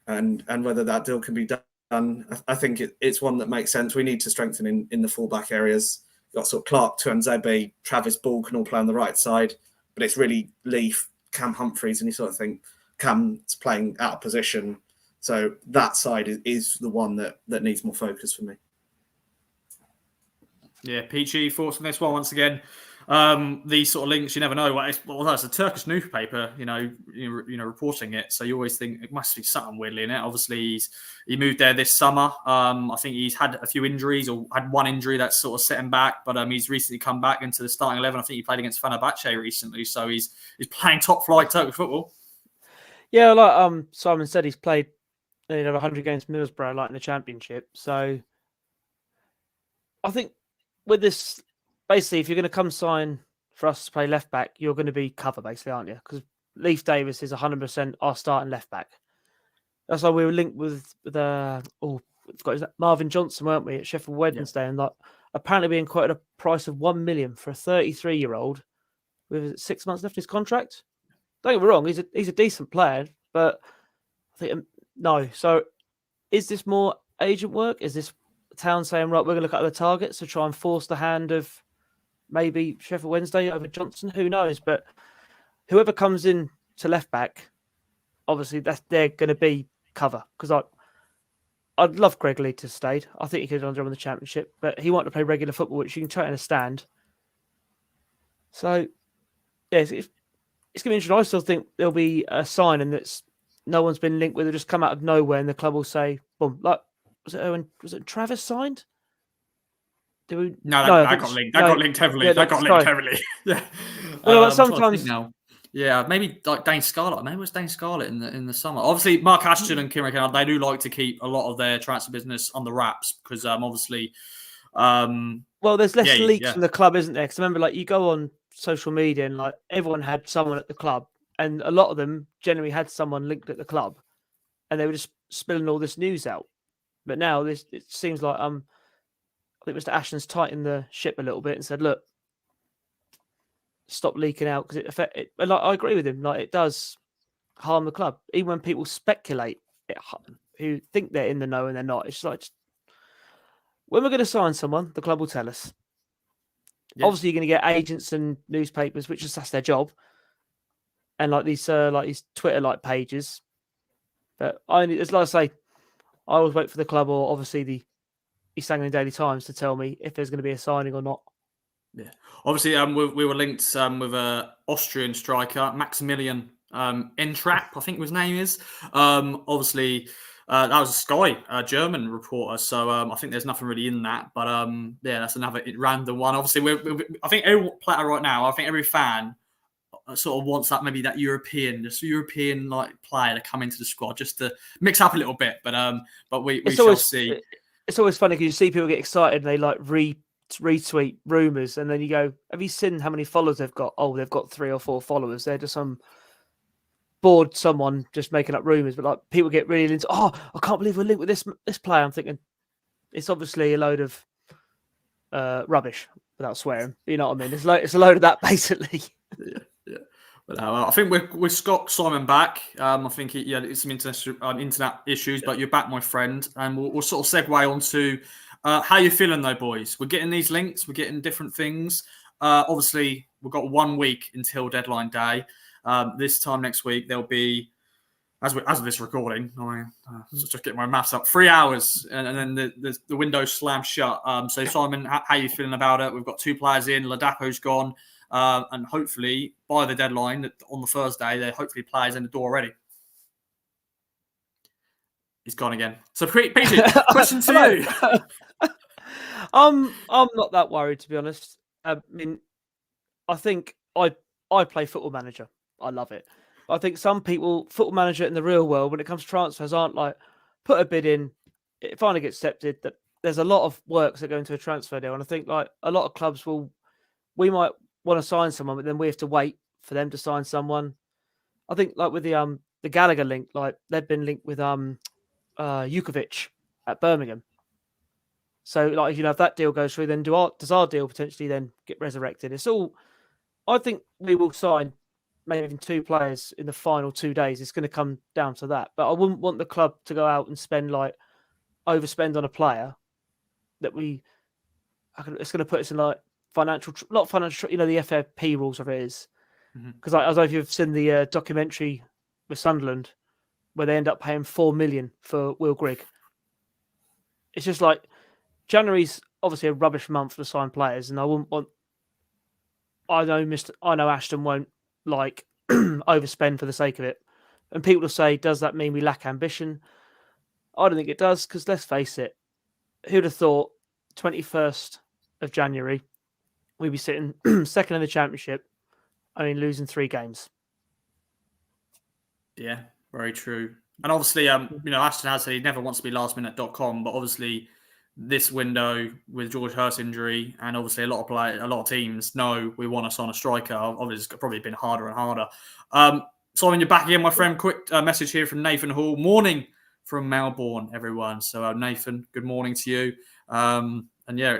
whether that deal can be done, I think it's one that makes sense. We need to strengthen in the fullback areas. You've got sort of Clark, Tuanzebe, Travis Ball can all play on the right side, but it's really Leaf, Cam Humphreys, and you sort of think Cam's playing out of position. So that side is the one that needs more focus for me. Yeah, Peachy, thoughts on this one once again. These sort of links, you never know. It's a Turkish newspaper, reporting it. So you always think it must be something weirdly in it. Obviously, he moved there this summer. I think he's had a few injuries or had one injury that's sort of set him back. But he's recently come back into the starting 11. I think he played against Fenerbahce recently. So he's playing top flight Turkish football. Yeah, like Simon said, he's played 100 games for Middlesbrough, like in the Championship. So I think with this, basically, if you're going to come sign for us to play left back, you're going to be cover, basically, aren't you? Because Leif Davis is 100% our starting left back. That's why we were linked with Marvin Johnson, weren't we, at Sheffield Wednesday? Yeah. And apparently being quoted a price of $1 million for a 33-year-old with 6 months left in his contract. Don't get me wrong, he's a decent player, but I think no. So is this more agent work? Is this Town saying, right, we're going to look at other targets to try and force the hand of maybe Sheffield Wednesday over Johnson? Who knows? But whoever comes in to left back, obviously they're going to be cover. Because I'd love Greg Lee to stay. I think he could have done a job in the Championship, but he wanted to play regular football, which you can totally understand. So, yeah, it's going to be interesting. I still think there'll be a signing that's no one's been linked with. It'll just come out of nowhere and the club will say, boom, like, was it Travis signed? That got linked. That got linked heavily. Yeah, that got linked heavily. Yeah. Well, sometimes now. Yeah, maybe like Dane Scarlett. Maybe it was Dane Scarlett in the summer. Obviously, Mark Ashton and Kim Rickard, they do like to keep a lot of their transfer business on the wraps because obviously. Well, there's less leaks from the club, isn't there? Because remember, like you go on social media, and like everyone had someone at the club, and a lot of them generally had someone linked at the club, and they were just spilling all this news out. But now it seems like I think Mr. Ashton's tightened the ship a little bit and said, look, stop leaking out, because like, I agree with him. Like, it does harm the club, even when people speculate who think they're in the know and they're not. It's like, when we're going to sign someone, the club will tell us. Yeah. Obviously, you're going to get agents and newspapers, which is that's their job, and like these Twitter pages. But it's like I say, I always wait for the club or obviously the East Anglian Daily Times to tell me if there's going to be a signing or not. Yeah, obviously, we were linked with an Austrian striker, Maximilian Entrap, I think his name is. Obviously, that was a Sky German reporter, so I think there's nothing really in that. But yeah, that's another random one. Obviously, I think every player right now, I think every fan sort of wants that European player to come into the squad just to mix up a little bit. But we shall see. It's always funny because you see people get excited and they retweet rumors, and then you go, have you seen how many followers they've got? Oh, they've got 3 or 4 followers. They're just bored someone just making up rumors. But like, people get really into, oh, I can't believe we're linked with this player. I'm thinking it's obviously a load of rubbish, without swearing. You know what I mean? It's a load of that, basically. Yeah. But I think we've got Simon back. I think it's some internet issues, but you're back, my friend, and we'll sort of segue on to how you feeling, though, boys. We're getting these links, we're getting different things. Obviously, we've got 1 week until deadline day. This time next week there'll be, as of this recording, just getting my maths up, 3 hours, and then the window slams shut. So Simon, how are you feeling about it? We've got 2 players in. Ladapo's gone. And hopefully by the deadline on the Thursday, there hopefully players in the door already. He's gone again. So Peter, question to you. I'm not that worried, to be honest. I mean, I think I play Football Manager. I love it. I think some people, Football Manager in the real world, when it comes to transfers, aren't like, put a bid in, it finally gets accepted. That there's a lot of works that go into a transfer deal, and I think like a lot of clubs we might want to sign someone, but then we have to wait for them to sign someone. I think like with the Gallagher link, like they've been linked with Jukovic at Birmingham. So like, if that deal goes through, then does our deal potentially then get resurrected? It's all, I think we will sign maybe even 2 players in the final 2 days. It's going to come down to that. But I wouldn't want the club to go out and overspend on a player that it's going to put us in like not financial, the FFP rules of it is. Because I don't know if you've seen the documentary with Sunderland where they end up paying 4 million for Will Grigg. It's just like, January's obviously a rubbish month to sign players, and I wouldn't want. I know Ashton won't like overspend for the sake of it, and people will say, does that mean we lack ambition? I don't think it does, because let's face it, who'd have thought 21st of January we'd be sitting second in the Championship, losing 3 games. Yeah, very true. And obviously, Ashton has said he never wants to be lastminute.com, but obviously this window with George Hurst's injury, and obviously a lot of teams know we want to sign a striker. Obviously, it's probably been harder and harder. Simon, you're back again, my friend. Quick message here from Nathan Hall. Morning from Melbourne, everyone. So Nathan, good morning to you. And yeah,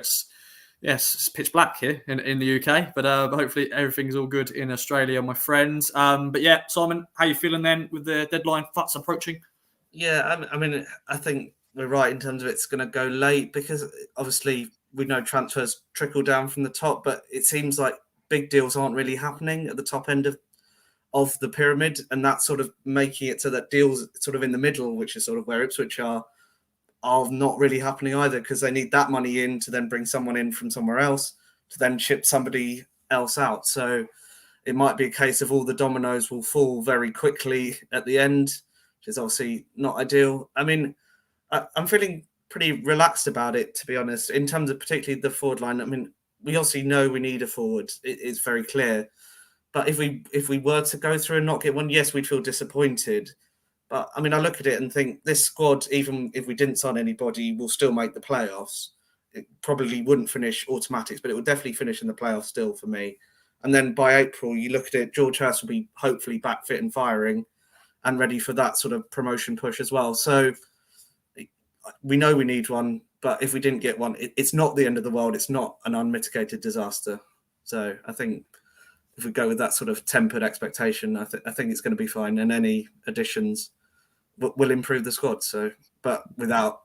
it's pitch black here in the UK, but hopefully everything's all good in Australia, my friends. But yeah, Simon, how you feeling then with the deadline fast approaching? Yeah, I think we're right in terms of it's going to go late, because obviously we know transfers trickle down from the top, but it seems like big deals aren't really happening at the top end of the pyramid, and that's sort of making it so that deals sort of in the middle, which is sort of where Ipswich are not really happening either, because they need that money in to then bring someone in from somewhere else to then ship somebody else out. So it might be a case of all the dominoes will fall very quickly at the end, which is obviously not ideal. I'm feeling pretty relaxed about it, to be honest, in terms of particularly the forward line. We obviously know we need a forward. It's very clear. But if we were to go through and not get one, yes, we'd feel disappointed. But I look at it and think this squad, even if we didn't sign anybody, will still make the playoffs. It probably wouldn't finish automatics, but it would definitely finish in the playoffs still for me. And then by April, you look at it, George Hurst will be hopefully back fit and firing and ready for that sort of promotion push as well. So we know we need one, but if we didn't get one, it's not the end of the world. It's not an unmitigated disaster. So I think if we go with that sort of tempered expectation, I think it's going to be fine. And any additions will improve the squad. So, but without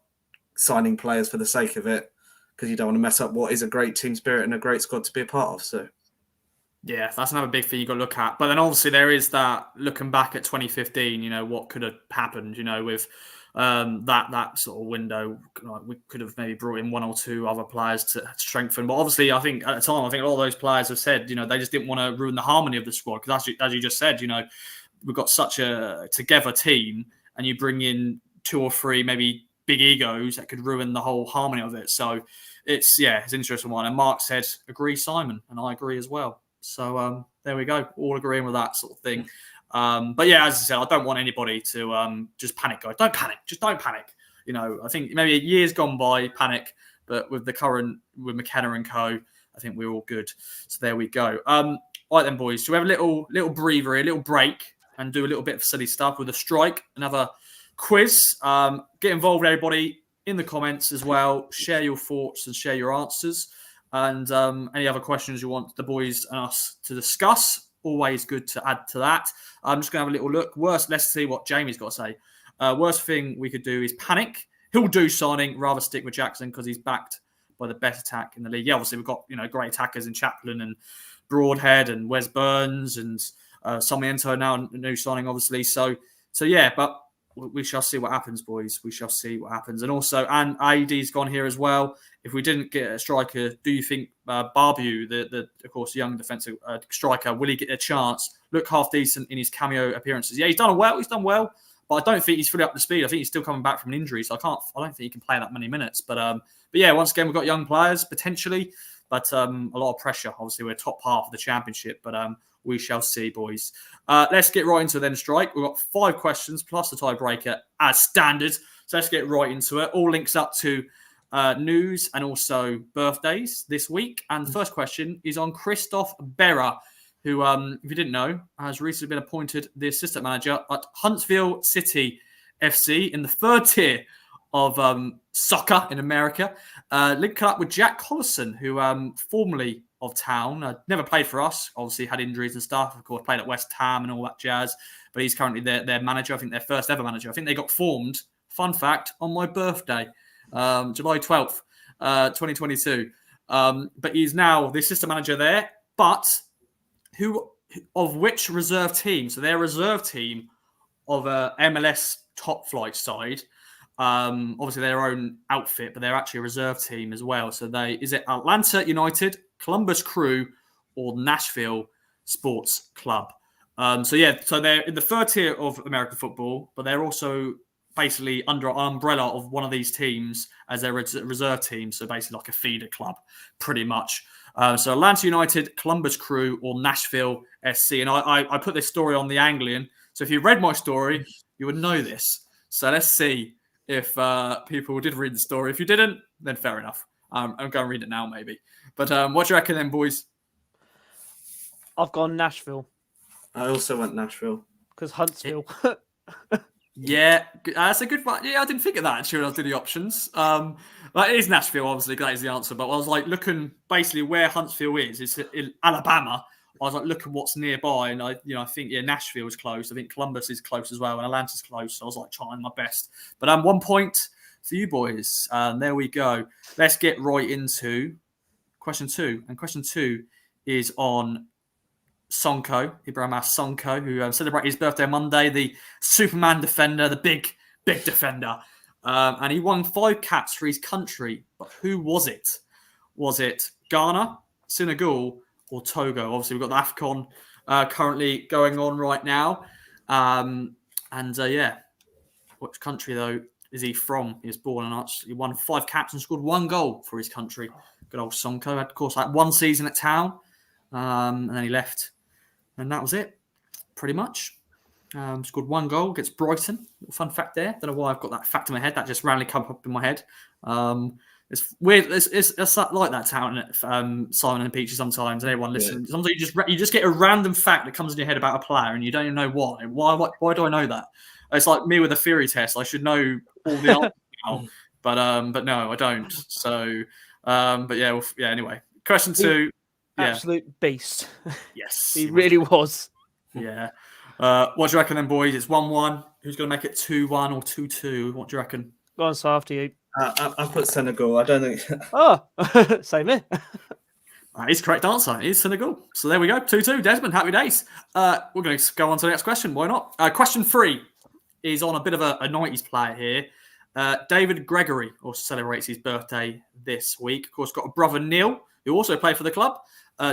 signing players for the sake of it, because you don't want to mess up what is a great team spirit and a great squad to be a part of. So, yeah, that's another big thing you've got to look at. But then obviously there is that looking back at 2015, what could have happened, with that sort of window. We could have maybe brought in one or two other players to strengthen. But obviously, I think at the time, a lot of those players have said, they just didn't want to ruin the harmony of the squad. Because as you just said, we've got such a together team, and you bring in two or three maybe big egos that could ruin the whole harmony of it. So it's an interesting one. And Marc said, agree, Simon, and I agree as well. So there we go, all agreeing with that sort of thing. But yeah, as I said, I don't want anybody to just panic, guys. Don't panic. Just don't panic. I think maybe a year's gone by, panic, but with McKenna and co, I think we're all good. So there we go. All right then, boys. So we have a little breather, a little break, and do a little bit of silly stuff with a strike, another quiz. Get involved, everybody, in the comments as well. Share your thoughts and share your answers. And any other questions you want the boys and us to discuss, always good to add to that. I'm just going to have a little look. Let's see what Jamie's got to say. Worst thing we could do is panic. He'll do signing, rather stick with Jackson because he's backed by the best attack in the league. Yeah, obviously we've got great attackers in Chaplin and Broadhead and Wes Burns and Sarmiento now, a new signing, obviously. So yeah, but we shall see what happens, boys. We shall see what happens. And also, and AED's gone here as well. If we didn't get a striker, do you think Barbew, the of course young defensive striker, will he get a chance? Look half decent in his cameo appearances. Yeah, he's done well, but I don't think he's fully up to speed. I think he's still coming back from an injury, so I don't think he can play that many minutes. But yeah, once again, we've got young players potentially, but a lot of pressure. Obviously, we're top half of the championship, but we shall see, boys. Let's get right into then strike. We've got 5 questions plus the tiebreaker as standard. So let's get right into it. All links up to news and also birthdays this week. And the first question is on Christoph Berra, who, if you didn't know, has recently been appointed the assistant manager at Huntsville City FC in the 3rd tier of soccer in America. Linked up with Jack Collison, who formerly of Town, never played for us, obviously had injuries and stuff, of course, played at West Ham and all that jazz, but he's currently their manager, I think their first ever manager. I think they got formed, fun fact, on my birthday, July 12th, 2022. But he's now the assistant manager there, but of which reserve team? So their reserve team of a MLS top flight side, obviously their own outfit, but they're actually a reserve team as well. So is it Atlanta United, Columbus Crew, or Nashville Sports Club? So they're in the 3rd tier of American football, but they're also basically under an umbrella of one of these teams as their reserve team. So basically like a feeder club, pretty much. So Atlanta United, Columbus Crew, or Nashville SC. And I put this story on the Anglian. So if you read my story, you would know this. So let's see if people did read the story. If you didn't, then fair enough. I'm going to read it now, maybe. But what do you reckon then, boys? I've gone Nashville. I also went Nashville. Because Huntsville. Yeah, that's a good one. Yeah, I didn't think of that actually when I was doing the options. It is Nashville, obviously, that is the answer. But I was like looking basically where Huntsville is. It's in Alabama. I was like looking what's nearby, and I think Nashville is close. I think Columbus is close as well, and Atlanta's close. So I was like trying my best. But 1 point for you boys. There we go. Let's get right into question 2. And question 2 is on Sonko, Ibrahim Sonko, who celebrated his birthday on Monday, the Superman defender, the big defender. And he won 5 caps for his country. But who was it? Was it Ghana, Senegal, or Togo? Obviously, we've got the AFCON currently going on right now. Which country, though, is he from? He was born in He won 5 caps and scored 1 goal for his country. Good old Sonko. Of course, like 1 season at Town. And then he left. And that was it, pretty much. Scored 1 goal against Brighton. Little fun fact there. Don't know why I've got that fact in my head. That just randomly come up in my head. It's weird. It's like that town, Simon and Peachy sometimes, and everyone listening. Yeah. Sometimes you just get a random fact that comes in your head about a player, and you don't even know why. Why do I know that? It's like me with a theory test. I should know all the answers now, but no, I don't. So, but yeah, Anyway, question 2. Absolute beast. Yes, he really was. Yeah. What do you reckon then, boys? It's 1-1. Who's going to make it 2-1 or 2-2? What do you reckon? Go on, so after you. I put Senegal. I don't think. Oh, same here. That is correct answer. It is Senegal. So there we go. 2-2. Desmond, happy days. We're going to go on to the next question. Why not? Question 3 is on a bit of a 90s player here. David Gregory also celebrates his birthday this week. Of course, got a brother, Neil, who also played for the club.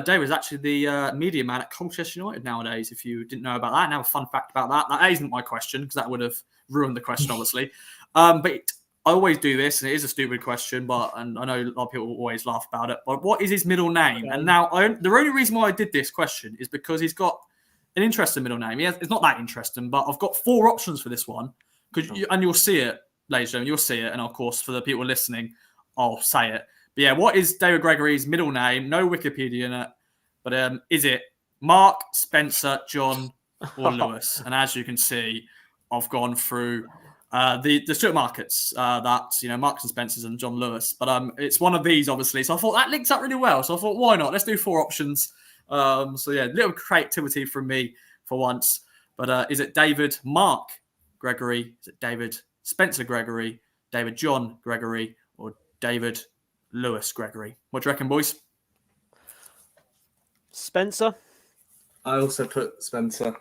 David is actually the media man at Colchester United nowadays, if you didn't know about that. And I have a fun fact about that. That isn't my question, because that would have ruined the question, obviously. But I always do this, and it is a stupid question, and I know a lot of people always laugh about it. But what is his middle name? Okay. And now, the only reason why I did this question is because he's got an interesting middle name. It's not that interesting, but I've got 4 options for this one. And you'll see it, ladies and gentlemen, you'll see it. And of course, for the people listening, I'll say it. But yeah, what is David Gregory's middle name? No Wikipedia in it. But is it Marc, Spencer, John, or Lewis? And as you can see, I've gone through the Stuart Markets. That's, Marks and Spencers and John Lewis. But it's one of these, obviously. So I thought that links up really well. So I thought, why not? Let's do 4 options. So yeah, a little creativity from me for once. But is it David Marc Gregory? Is it David Spencer Gregory? David John Gregory? Or David Lewis Gregory? What do you reckon, boys? Spencer. I also put Spencer.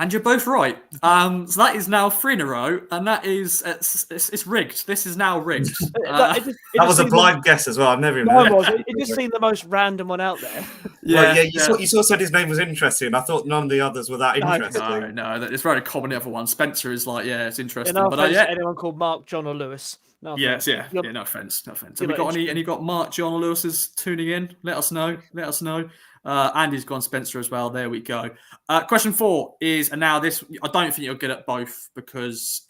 And you're both right. So that is now 3 in a row, and that is it's rigged. This is now rigged. That was a blind guess as well. I've never even. It just seemed the most random one out there. You saw said his name was interesting. I thought none of the others were that interesting. No, it's very common. The other one, Spencer, is like, it's interesting. But anyone called Marc, John, or Lewis? No offense. No offense. Have we got any got Marc, John, or Lewis's tuning in? Let us know. Andy's gone Spencer as well. There we go. Question 4 is, and now this, I don't think you'll get at both because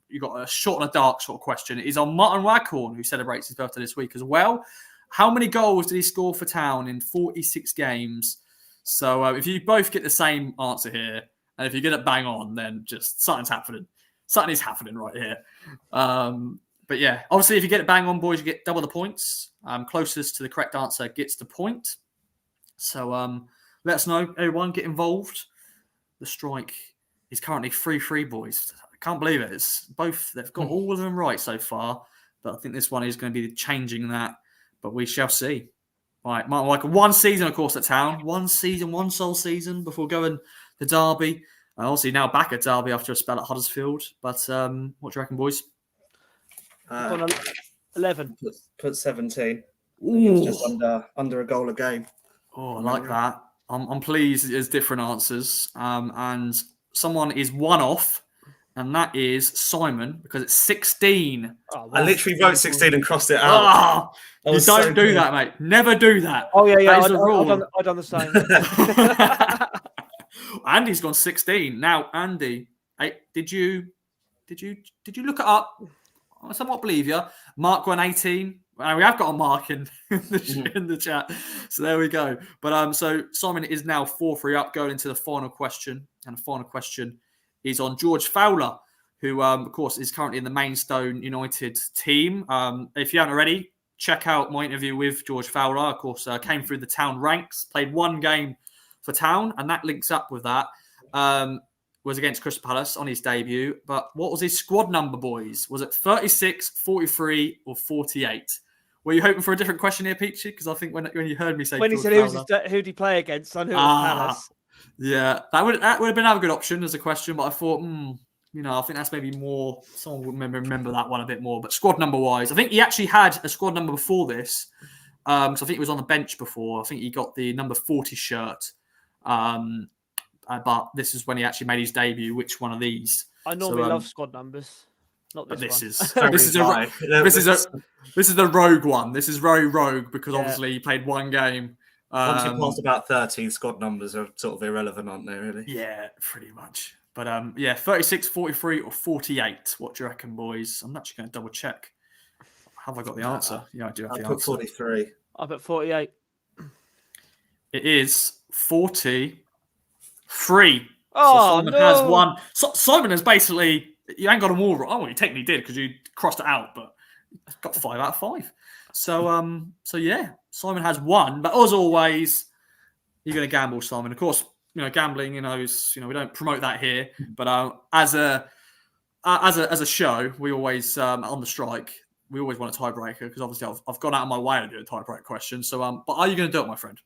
you got a short and a dark sort of question. It is on Martin Waghorn, who celebrates his birthday this week as well. How many goals did he score for Town in 46 games? So if you both get the same answer here, and if you get it bang on, then just something's happening. Something is happening right here. But yeah, obviously, if you get it bang on, boys, you get double the points. Closest to the correct answer gets the point. So let us know, everyone, get involved. The strike is currently 3-3, boys. I can't believe it. It's both, they've got all of them right so far, but I think this one is going to be changing that, but we shall see. All right, Martin, like 1 season, of course, at Town. 1 season, 1 sole season before going to Derby. Obviously now back at Derby after a spell at Huddersfield. But what do you reckon, boys? 11. Put 17. It's just under a goal a game. Oh, I like that. I'm pleased there's different answers. And someone is 1 off, and that is Simon, because it's 16. Oh, wow. I literally wrote 16 and crossed it out. You don't do that, mate. Never do that. Oh, yeah. That is the rule. I've done the same. Andy's gone 16. Now, Andy, did you look it up? I somewhat believe you. Marc won 18. And we have got a Marc in the chat. So there we go. But so Simon is now 4-3 up, going into the final question. And the final question is on George Fowler, who, of course, is currently in the Maidstone United team. If you haven't already, check out my interview with George Fowler. Of course, came through the Town ranks, played 1 game for Town, and that links up with that. Was against Crystal Palace on his debut. But what was his squad number, boys? Was it 36, 43, or 48? Were you hoping for a different question here, Peachy? Because I think when you heard me say when he said who'd he play against, I knew it was Palace. Yeah, that would have been a good option as a question, but I thought, I think that's maybe more. Someone would remember that one a bit more. But squad number wise, I think he actually had a squad number before this. So I think he was on the bench before. I think he got the number 40 shirt. But this is when he actually made his debut. Which one of these? I normally love squad numbers. Not this one. This is the rogue one. This is very rogue because obviously he played 1 game. Once you pass about 13, squad numbers are sort of irrelevant, aren't they? Really? Yeah, pretty much. But yeah, 36, 43, or 48. What do you reckon, boys? I'm actually going to double check. Have I got the answer? Yeah, I do have I the put answer. 43. I put 48. It is 43. Oh, So Simon no. has won. So Simon has basically, you ain't got them all right. Oh, well, you technically did because you crossed it out, but got 5 out of 5. So yeah, Simon has won. But as always, you're going to gamble, Simon. Of course, gambling. We don't promote that here. But as a show, we always on the strike. We always want a tiebreaker because obviously I've gone out of my way to do a tiebreaker question. So, but are you going to do it, my friend?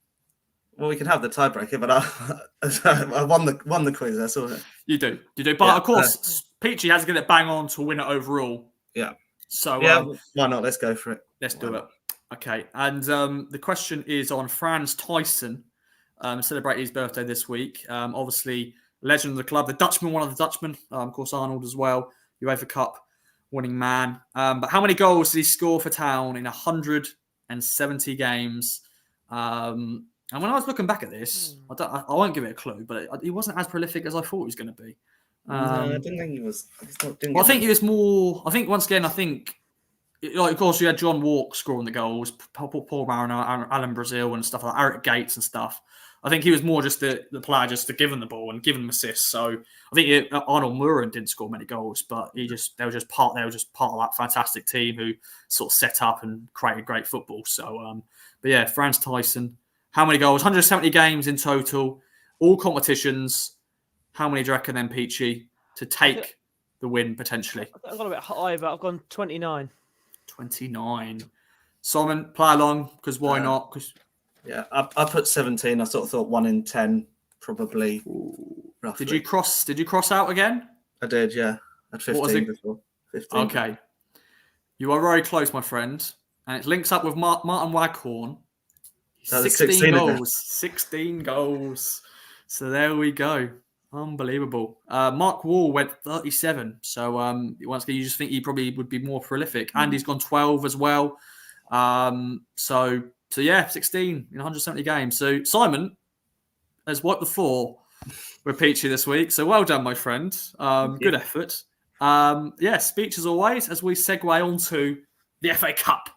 Well, we can have the tiebreaker, but I won the quiz. That's all. You do. But of course, Peachy has to get it bang on to win it overall. Yeah. So why not? Let's go for it. Let's do it. Okay. And the question is on Franz Tyson, celebrating his birthday this week. Obviously, legend of the club, the Dutchman, one of the Dutchmen. Of course, Arnold as well, UEFA Cup winning man. But how many goals did he score for Town in 170 games? And when I was looking back at this, I won't give it a clue, but he wasn't as prolific as I thought he was going to be. No, I didn't think he was. I think he was more. I think once again, of course, you had John Walk scoring the goals, Paul Mariner, Alan Brazil, and stuff like that, Eric Gates and stuff. I think he was more just the player just to give him the ball and give him assists. So I think Arnold Muren didn't score many goals, but they were just part of that fantastic team who sort of set up and created great football. So, but yeah, Franz Tyson. How many goals? 170 games in total, all competitions. How many do you reckon then, Peachy, to take the win potentially? I've gone a bit high, but I've gone 29. 29. Simon, play along, because why not? Yeah, I put 17. I sort of thought 1 in 10, probably. Roughly. Did you cross out again? I did, yeah. I had 15 before. 15. Okay. You are very close, my friend. And it links up with Martin Waghorn. 16 goals. 16 goals. So there we go. Unbelievable. Mark Wall went 37. So once again, you just think he probably would be more prolific. And he's gone 12 as well. So yeah, 16 in 170 games. So Simon has wiped the floor with Peachy this week. So well done, my friend. Good effort. Speech as always as we segue onto the FA Cup.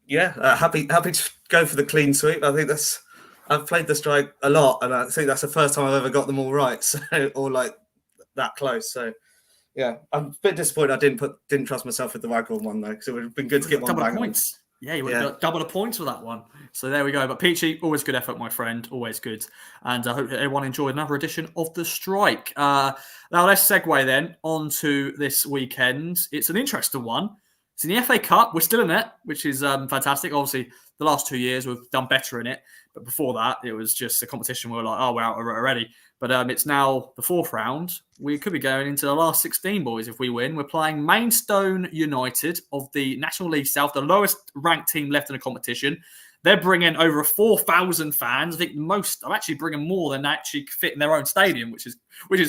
Happy to go for the clean sweep. I think I've played the strike a lot, and I think that's the first time I've ever got them all right, or like that close. So yeah, I'm a bit disappointed I didn't trust myself with the Waghorn one though, because it would have been good to get one bang points. Yeah, you would have got double the points for that one. So there we go. But Peachy, always good effort, my friend. Always good. And I hope everyone enjoyed another edition of The Strike. Now let's segue then onto this weekend. It's an interesting one. It's in the FA Cup. We're still in it, which is fantastic. Obviously, the last 2 years we've done better in it. But before that, it was just a competition where we're like, oh, we're out already. But it's now the 4th round. We could be going into the last 16, boys, if we win. We're playing Maidstone United of the National League South, the lowest ranked team left in the competition. They're bringing over 4,000 fans. I think most are actually bringing more than actually fit in their own stadium, which is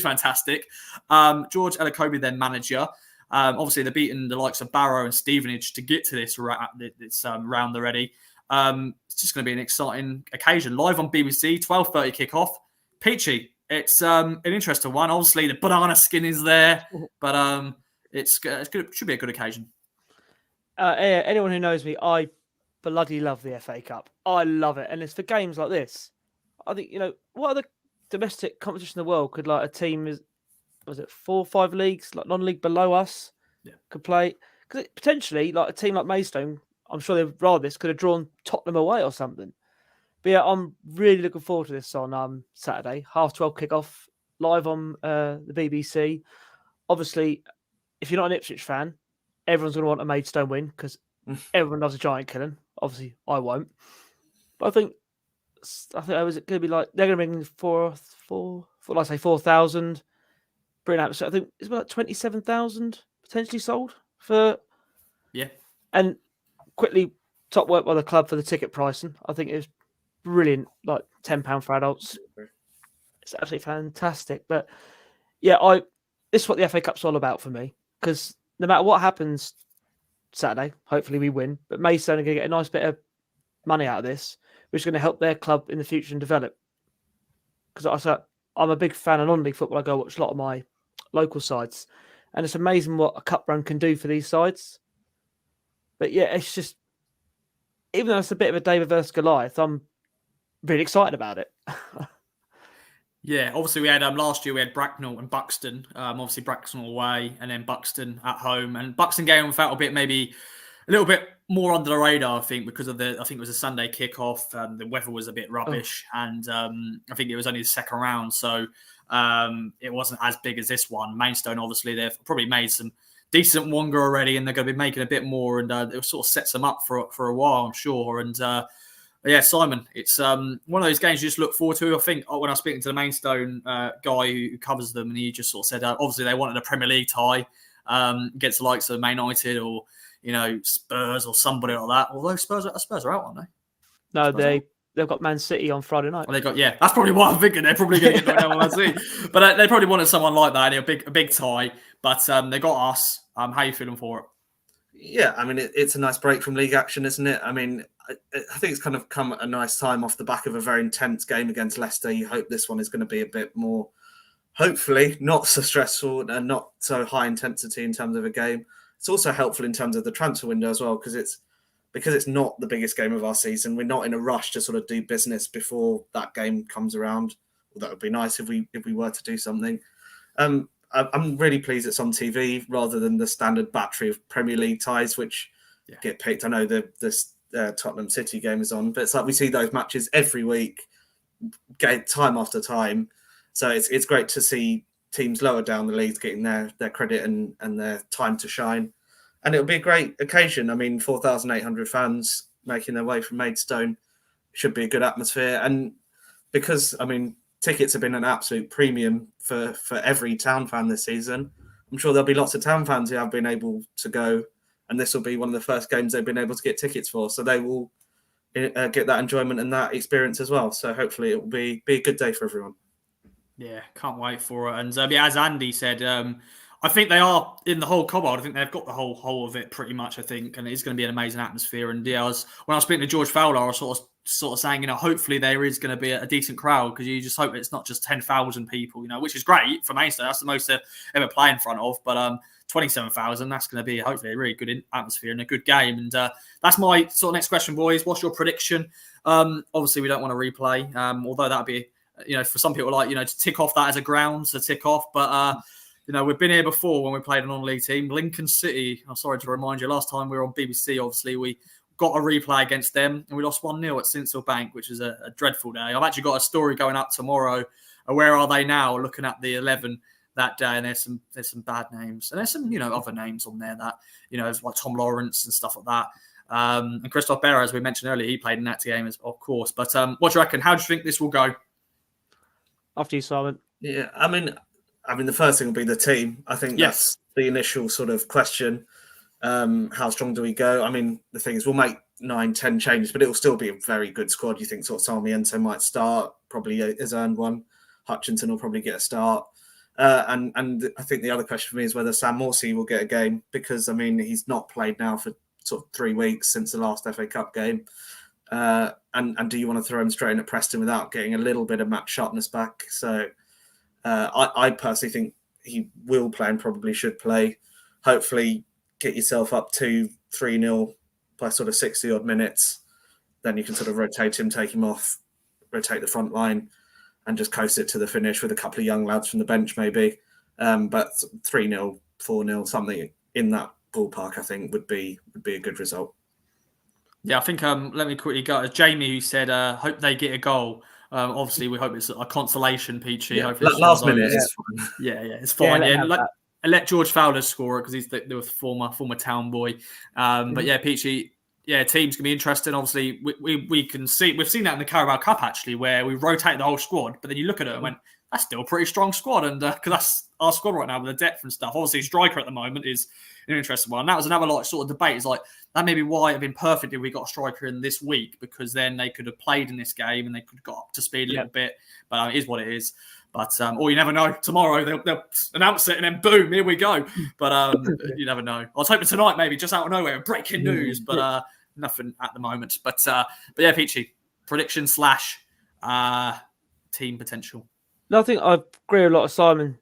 fantastic. George Elokobi, their manager. Obviously, they're beating the likes of Barrow and Stevenage to get to this round already. It's just going to be an exciting occasion. Live on BBC, 12:30 kickoff. Peachy, it's an interesting one. Obviously, the banana skin is there, but it should be a good occasion. Anyone who knows me, I bloody love the FA Cup. I love it, and it's for games like this. I think what other domestic competition in the world could like a team was it 4 or 5 leagues like non-league below us could play, because potentially like a team like Maidstone, I'm sure they'd rather this could have drawn Tottenham away or something. But yeah, I'm really looking forward to this on Saturday, 12:30 kickoff, live on the BBC. Obviously, if you're not an Ipswich fan, everyone's going to want a Maidstone win because everyone loves a giant killing. Obviously, I won't. But I think it was going to be like they're going to bring 4,000. Brilliant. So I think it's about 27,000 potentially sold for. Yeah. And quickly, top work by the club for the ticket pricing. I think it was brilliant, like £10 for adults. It's absolutely fantastic. But yeah, this is what the FA Cup's all about for me, because no matter what happens Saturday, hopefully we win, but Maidstone are going to get a nice bit of money out of this, which is going to help their club in the future and develop. Because I'm a big fan of non-league football. I go watch a lot of my local sides, and it's amazing what a cup run can do for these sides. But yeah, it's just, even though it's a bit of a David versus Goliath, I'm really excited about it. Yeah, obviously we had last year we had Bracknell and Buxton. Obviously Bracknell away and then Buxton at home. And Buxton game felt maybe a little bit more under the radar, I think, because of I think it was a Sunday kickoff. The weather was a bit rubbish, and I think it was only the second round, so it wasn't as big as this one. Maidstone, obviously, they've probably made some decent Wonga already, and they're going to be making a bit more, and it sort of sets them up for a while, I'm sure. And yeah, Simon, it's one of those games you just look forward to. I think when I was speaking to the Maidstone guy who covers them, and he just sort of said, obviously they wanted a Premier League tie against the likes of Man United or Spurs or somebody like that. Although Spurs are out, aren't they? No, they've got Man City on Friday night. Well, that's probably what I'm thinking. They're probably going to get knocked down by Man City. But they probably wanted someone like that, a big tie. But they got us. How are you feeling for it? Yeah, I mean, it's a nice break from league action, isn't it? I mean, I think it's kind of come at a nice time off the back of a very intense game against Leicester. You hope this one is going to be a bit more, hopefully, not so stressful and not so high intensity in terms of a game. It's also helpful in terms of the transfer window as well, because it's not the biggest game of our season. We're not in a rush to sort of do business before that game comes around. Well, that would be nice if we were to do something. I'm really pleased it's on TV rather than the standard battery of Premier League ties, which get picked. I know the Tottenham City game is on, but it's like we see those matches every week, time after time. So it's great to see teams lower down the leagues getting their credit and their time to shine. And it'll be a great occasion. I mean, 4,800 fans making their way from Maidstone should be a good atmosphere. And because, I mean, tickets have been an absolute premium for every Town fan this season, I'm sure there'll be lots of Town fans who have been able to go. And this will be one of the first games they've been able to get tickets for. So they will get that enjoyment and that experience as well. So hopefully it will be a good day for everyone. Yeah, can't wait for it. And as Andy said, I think they are in the whole Cobalt. I think they've got the whole of it pretty much, I think. And it's going to be an amazing atmosphere. And when I was speaking to George Fowler, I was sort of saying, hopefully there is going to be a decent crowd, because you just hope it's not just 10,000 people, which is great for Maidstone. That's the most they ever play in front of. But 27,000, that's going to be hopefully a really good atmosphere and a good game. And that's my sort of next question, boys. What's your prediction? Obviously, we don't want to replay, although that would be, for some people to tick off that as a grounds to tick off. But, we've been here before when we played a non-league team. Lincoln City, I'm sorry to remind you, last time we were on BBC, obviously, we got a replay against them and we lost 1-0 at Sincil Bank, which is a dreadful day. I've actually got a story going up tomorrow. Where are they now? Looking at the 11 that day, and there's some bad names. And there's some, other names on there that, it's like Tom Lawrence and stuff like that. And Christoph Berra, as we mentioned earlier, he played in that game, of course. But what do you reckon? How do you think this will go? After you, Simon. Yeah, I mean, the first thing will be the team. I think that's the initial sort of question. How strong do we go? I mean, the thing is, we'll make 9-10 changes, but it will still be a very good squad. You think sort of Sarmiento might start, probably has earned one. Hutchinson will probably get a start. And I think the other question for me is whether Sam Morsey will get a game, because, I mean, he's not played now for sort of 3 weeks since the last FA Cup game. And do you want to throw him straight in at Preston without getting a little bit of match sharpness back? So I personally think he will play and probably should play. Hopefully get yourself up to 3-0 by sort of 60-odd minutes. Then you can sort of rotate him, take him off, rotate the front line, and just coast it to the finish with a couple of young lads from the bench maybe. But 3-0, 4-0, something in that ballpark, I think, would be a good result. Yeah, I think let me quickly go. Jamie, who said, hope they get a goal. Obviously, we hope it's a consolation, Peachy. Yeah, last minute. Yeah, it's fine. Let George Fowler score it, because he's the former Town boy. But yeah, Peachy, team's gonna be interesting. Obviously, we can see, we've seen that in the Carabao Cup actually, where we rotate the whole squad, but then you look at it and went, that's still a pretty strong squad, and because that's our squad right now with the depth and stuff. Obviously, striker at the moment is an interesting one. And that was another sort of debate. It's like, that may be why it'd been perfect if we got a striker in this week, because then they could have played in this game and they could have got up to speed a little bit. But it is what it is. But or you never know. Tomorrow they'll announce it and then boom, here we go. But you never know. I was hoping tonight maybe just out of nowhere, breaking news, but nothing at the moment. But yeah, Peachy, prediction / team potential. No, I think I agree with a lot of Simon.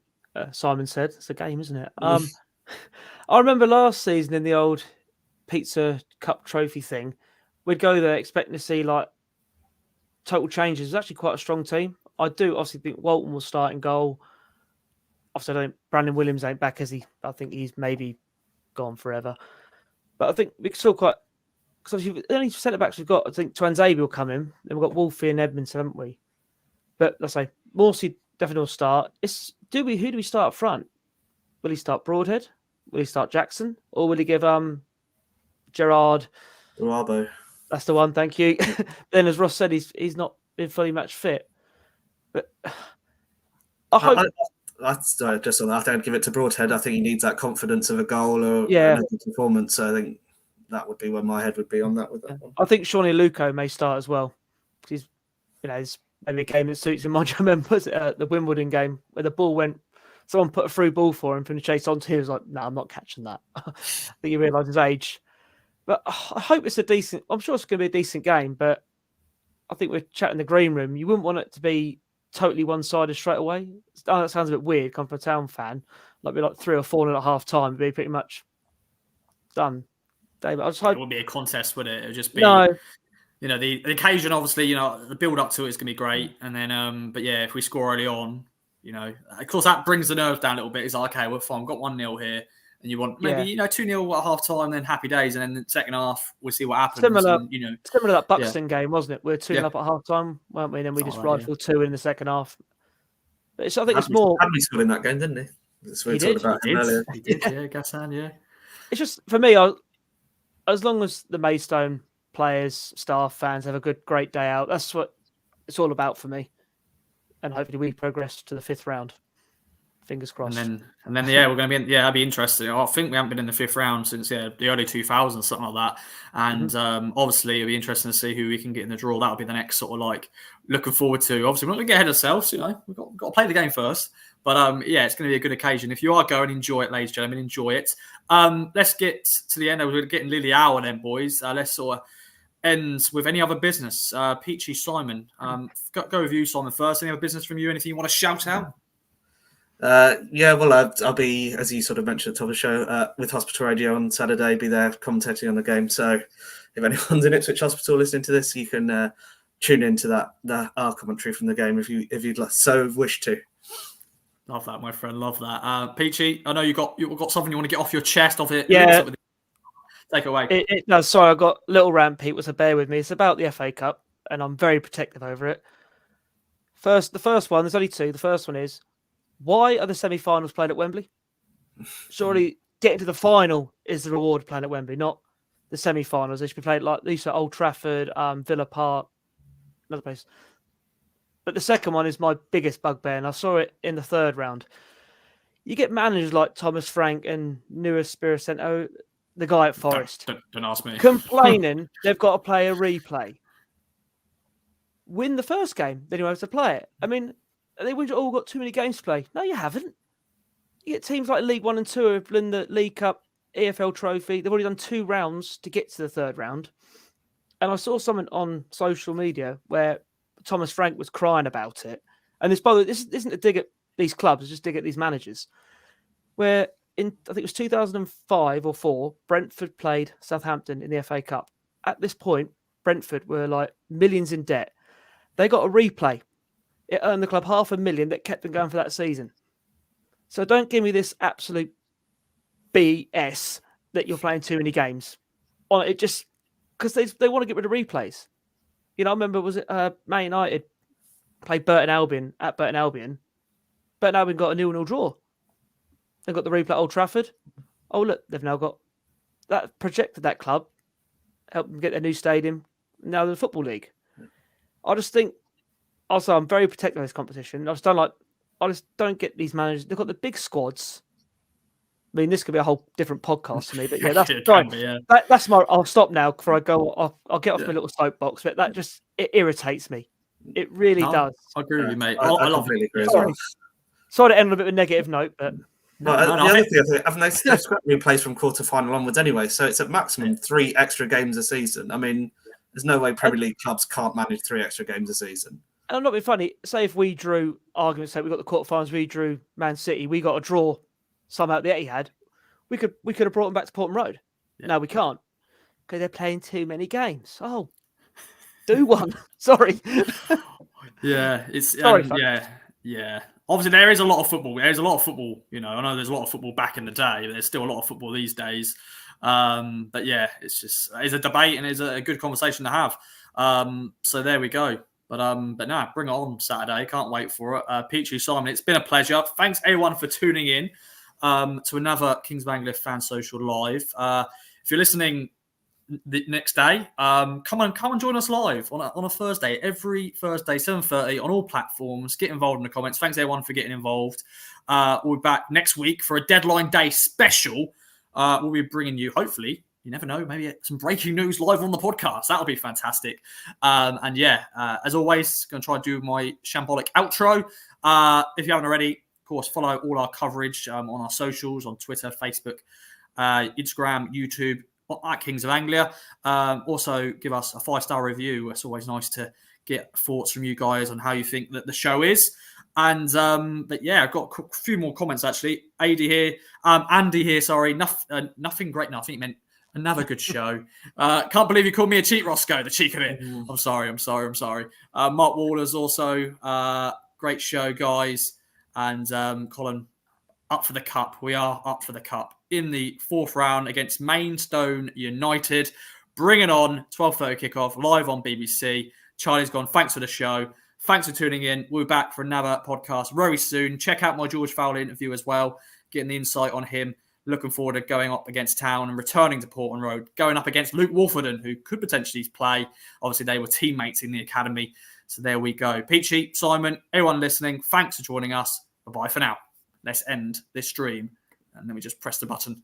Simon said it's a game, isn't it? I remember last season in the old Pizza Cup trophy thing, we'd go there expecting to see like total changes. It's actually quite a strong team. I do obviously think Walton will start in goal. Obviously, I don't think Brandon Williams ain't back, as I think he's maybe gone forever. But I think we're still quite, because obviously the only centre backs we've got, I think Twanzebe will come in. Then we've got Wolfie and Edmondson, haven't we? But let's say Morsey definitely will start. Who do we start up front? Will he start Broadhead? Will he start Jackson? Or will he give Gerard? Bravo. That's the one, thank you. Then, as Ross said, he's not been fully match fit. But I hope. Just on that, I don't give it to Broadhead. I think he needs that confidence of a goal or Yeah. a performance. So I think that would be where my head would be on that. With that one. I think Shawnee Luco may start as well. He's, it's maybe a game that suits him. I remember the Wimbledon game where the ball went. Someone put a through ball for him from the chase onto him. He was like, "No, I'm not catching that." I think he realised his age. But I hope it's a decent. I'm sure it's going to be a decent game. But I think we're chatting in the green room. You wouldn't want it to be totally one-sided straight away. That sounds a bit weird. Come from a Town fan, like be like 3 or 4 at half time. It'd be pretty much done. David, I just hope it wouldn't be a contest, would it? It would just be the occasion. Obviously, the build up to it is going to be great, and then but yeah, if we score early on, of course that brings the nerves down a little bit. It's like, okay, we're fine. We've got 1-0 here. And you want maybe 2-0 at half time, then happy days, and then the second half we'll see what happens. Similar and, to that Buxton game, wasn't it? We were 2-0 up at half time, weren't we? And then we just rifled 2 in the second half. But I think it's more. Hadley scored in that game, didn't he? That's what we talked about him earlier. He did, Gassan, yeah. It's just for me, as long as the Maidstone players, staff, fans have a great day out, that's what it's all about for me. And hopefully we progress to the 5th round. Fingers crossed. And then we're going to be that'd be interesting. I think we haven't been in the 5th round since the early 2000s, something like that. And obviously it'll be interesting to see who we can get in the draw. That'll be the next sort of like looking forward to. Obviously we're not going to get ahead of ourselves, we've got to play the game first. But it's going to be a good occasion. If you are going, enjoy it, ladies and gentlemen, enjoy it. Let's get to the end. We're getting Lily hour then, boys. Let's sort of end with any other business. Peachy, Simon, go with you, Simon, first. Any other business from you? Anything you want to shout out? I'll be, as you sort of mentioned at the top of the show, with Hospital Radio on Saturday, be there commentating on the game. So if anyone's in Ipswich Hospital listening to this, you can tune into our commentary from the game if you'd so wish to. Love that, my friend. Love that. Peachy, I know you've got something you want to get off your chest. Take it away. No, sorry, I got a little rant, Pete, so bear with me. It's about the FA Cup, and I'm very protective over it. The first one, there's only 2. The first one is, why are the semi-finals played at Wembley? Surely getting to the final is the reward playing at Wembley, not the semi-finals. They should be played like these at Old Trafford, Villa Park, another place. But the second one is my biggest bugbear, and I saw it in the 3rd round. You get managers like Thomas Frank and Nuno Espirito Santo, the guy at Forest. Don't ask me. Complaining they've got to play a replay. Win the first game, then you have to play it. I mean, we've all got too many games to play. No, you haven't. You get teams like League 1 and 2 have won the League Cup, EFL Trophy. They've already done 2 rounds to get to the 3rd round. And I saw something on social media where Thomas Frank was crying about it. And this isn't a dig at these clubs, it's just a dig at these managers. Where I think it was 2005 or 4, Brentford played Southampton in the FA Cup. At this point, Brentford were like millions in debt. They got a replay. It earned the club $500,000 that kept them going for that season. So don't give me this absolute BS that you're playing too many games. It just because they want to get rid of replays. I remember was it Man United played Burton Albion at Burton Albion. Burton Albion got a 0-0 draw. They got the replay at Old Trafford. Oh look, they've now got that projected that club, helped them get their new stadium. Now they're the Football League. I just think. Also, I'm very protective of this competition. I just don't get these managers. They've got the big squads. I mean, this could be a whole different podcast to me, but yeah, that's my. I'll stop now before I go. I'll get off my little soapbox, but it irritates me. It really does. I agree with you, mate. I completely agree as well. Sorry to end on a bit of a negative note, but the other thing, haven't they scrapped replays from quarter-final onwards anyway? So it's at maximum 3 extra games a season. I mean, there's no way Premier League clubs can't manage 3 extra games a season. And I'm not being funny. Say if we drew, argument's sake, we got the quarterfinals, we drew Man City, we got a draw somehow at the Etihad, we could have brought them back to Portman Road. Yeah. No, we can't because they're playing too many games. Oh, do one. Sorry. Yeah, it's Sorry, folks. yeah. Obviously, there is a lot of football. There's a lot of football. You know, I know there's a lot of football back in the day. But there's still a lot of football these days. But yeah, it's a debate and it's a good conversation to have. So there we go. But no, bring it on Saturday. Can't wait for it. Peachy, Simon, it's been a pleasure. Thanks everyone for tuning in to another Kings of Anglia Fan Social Live. If you're listening the next day, come and join us live on a Thursday, every Thursday, 7:30 on all platforms. Get involved in the comments. Thanks everyone for getting involved. We'll be back next week for a deadline day special. We'll be bringing you, hopefully, you never know, maybe some breaking news live on the podcast. That'll be fantastic. And yeah, as always, going to try and do my shambolic outro. If you haven't already, of course, follow all our coverage on our socials, on Twitter, Facebook, Instagram, YouTube, at Kings of Anglia. Also, give us a 5-star review. It's always nice to get thoughts from you guys on how you think that the show is. And but yeah, I've got a few more comments actually. Andy here, sorry. Nothing great. No, I think he meant another good show. Can't believe you called me a cheat, Roscoe. The cheek of it. I'm sorry. Marc Waller's also great show, guys. And Colin, up for the cup. We are up for the cup in the 4th round against Maidstone United. Bring it on. 12:30 kickoff live on BBC. Charlie's gone. Thanks for the show. Thanks for tuning in. We'll be back for another podcast very soon. Check out my George Fowler interview as well. Getting the insight on him. Looking forward to going up against Town and returning to Portman Road. Going up against Luke Wolfenden, who could potentially play. Obviously, they were teammates in the academy. So there we go. Peachy, Simon, everyone listening, thanks for joining us. Bye-bye for now. Let's end this stream. And then we just press the button.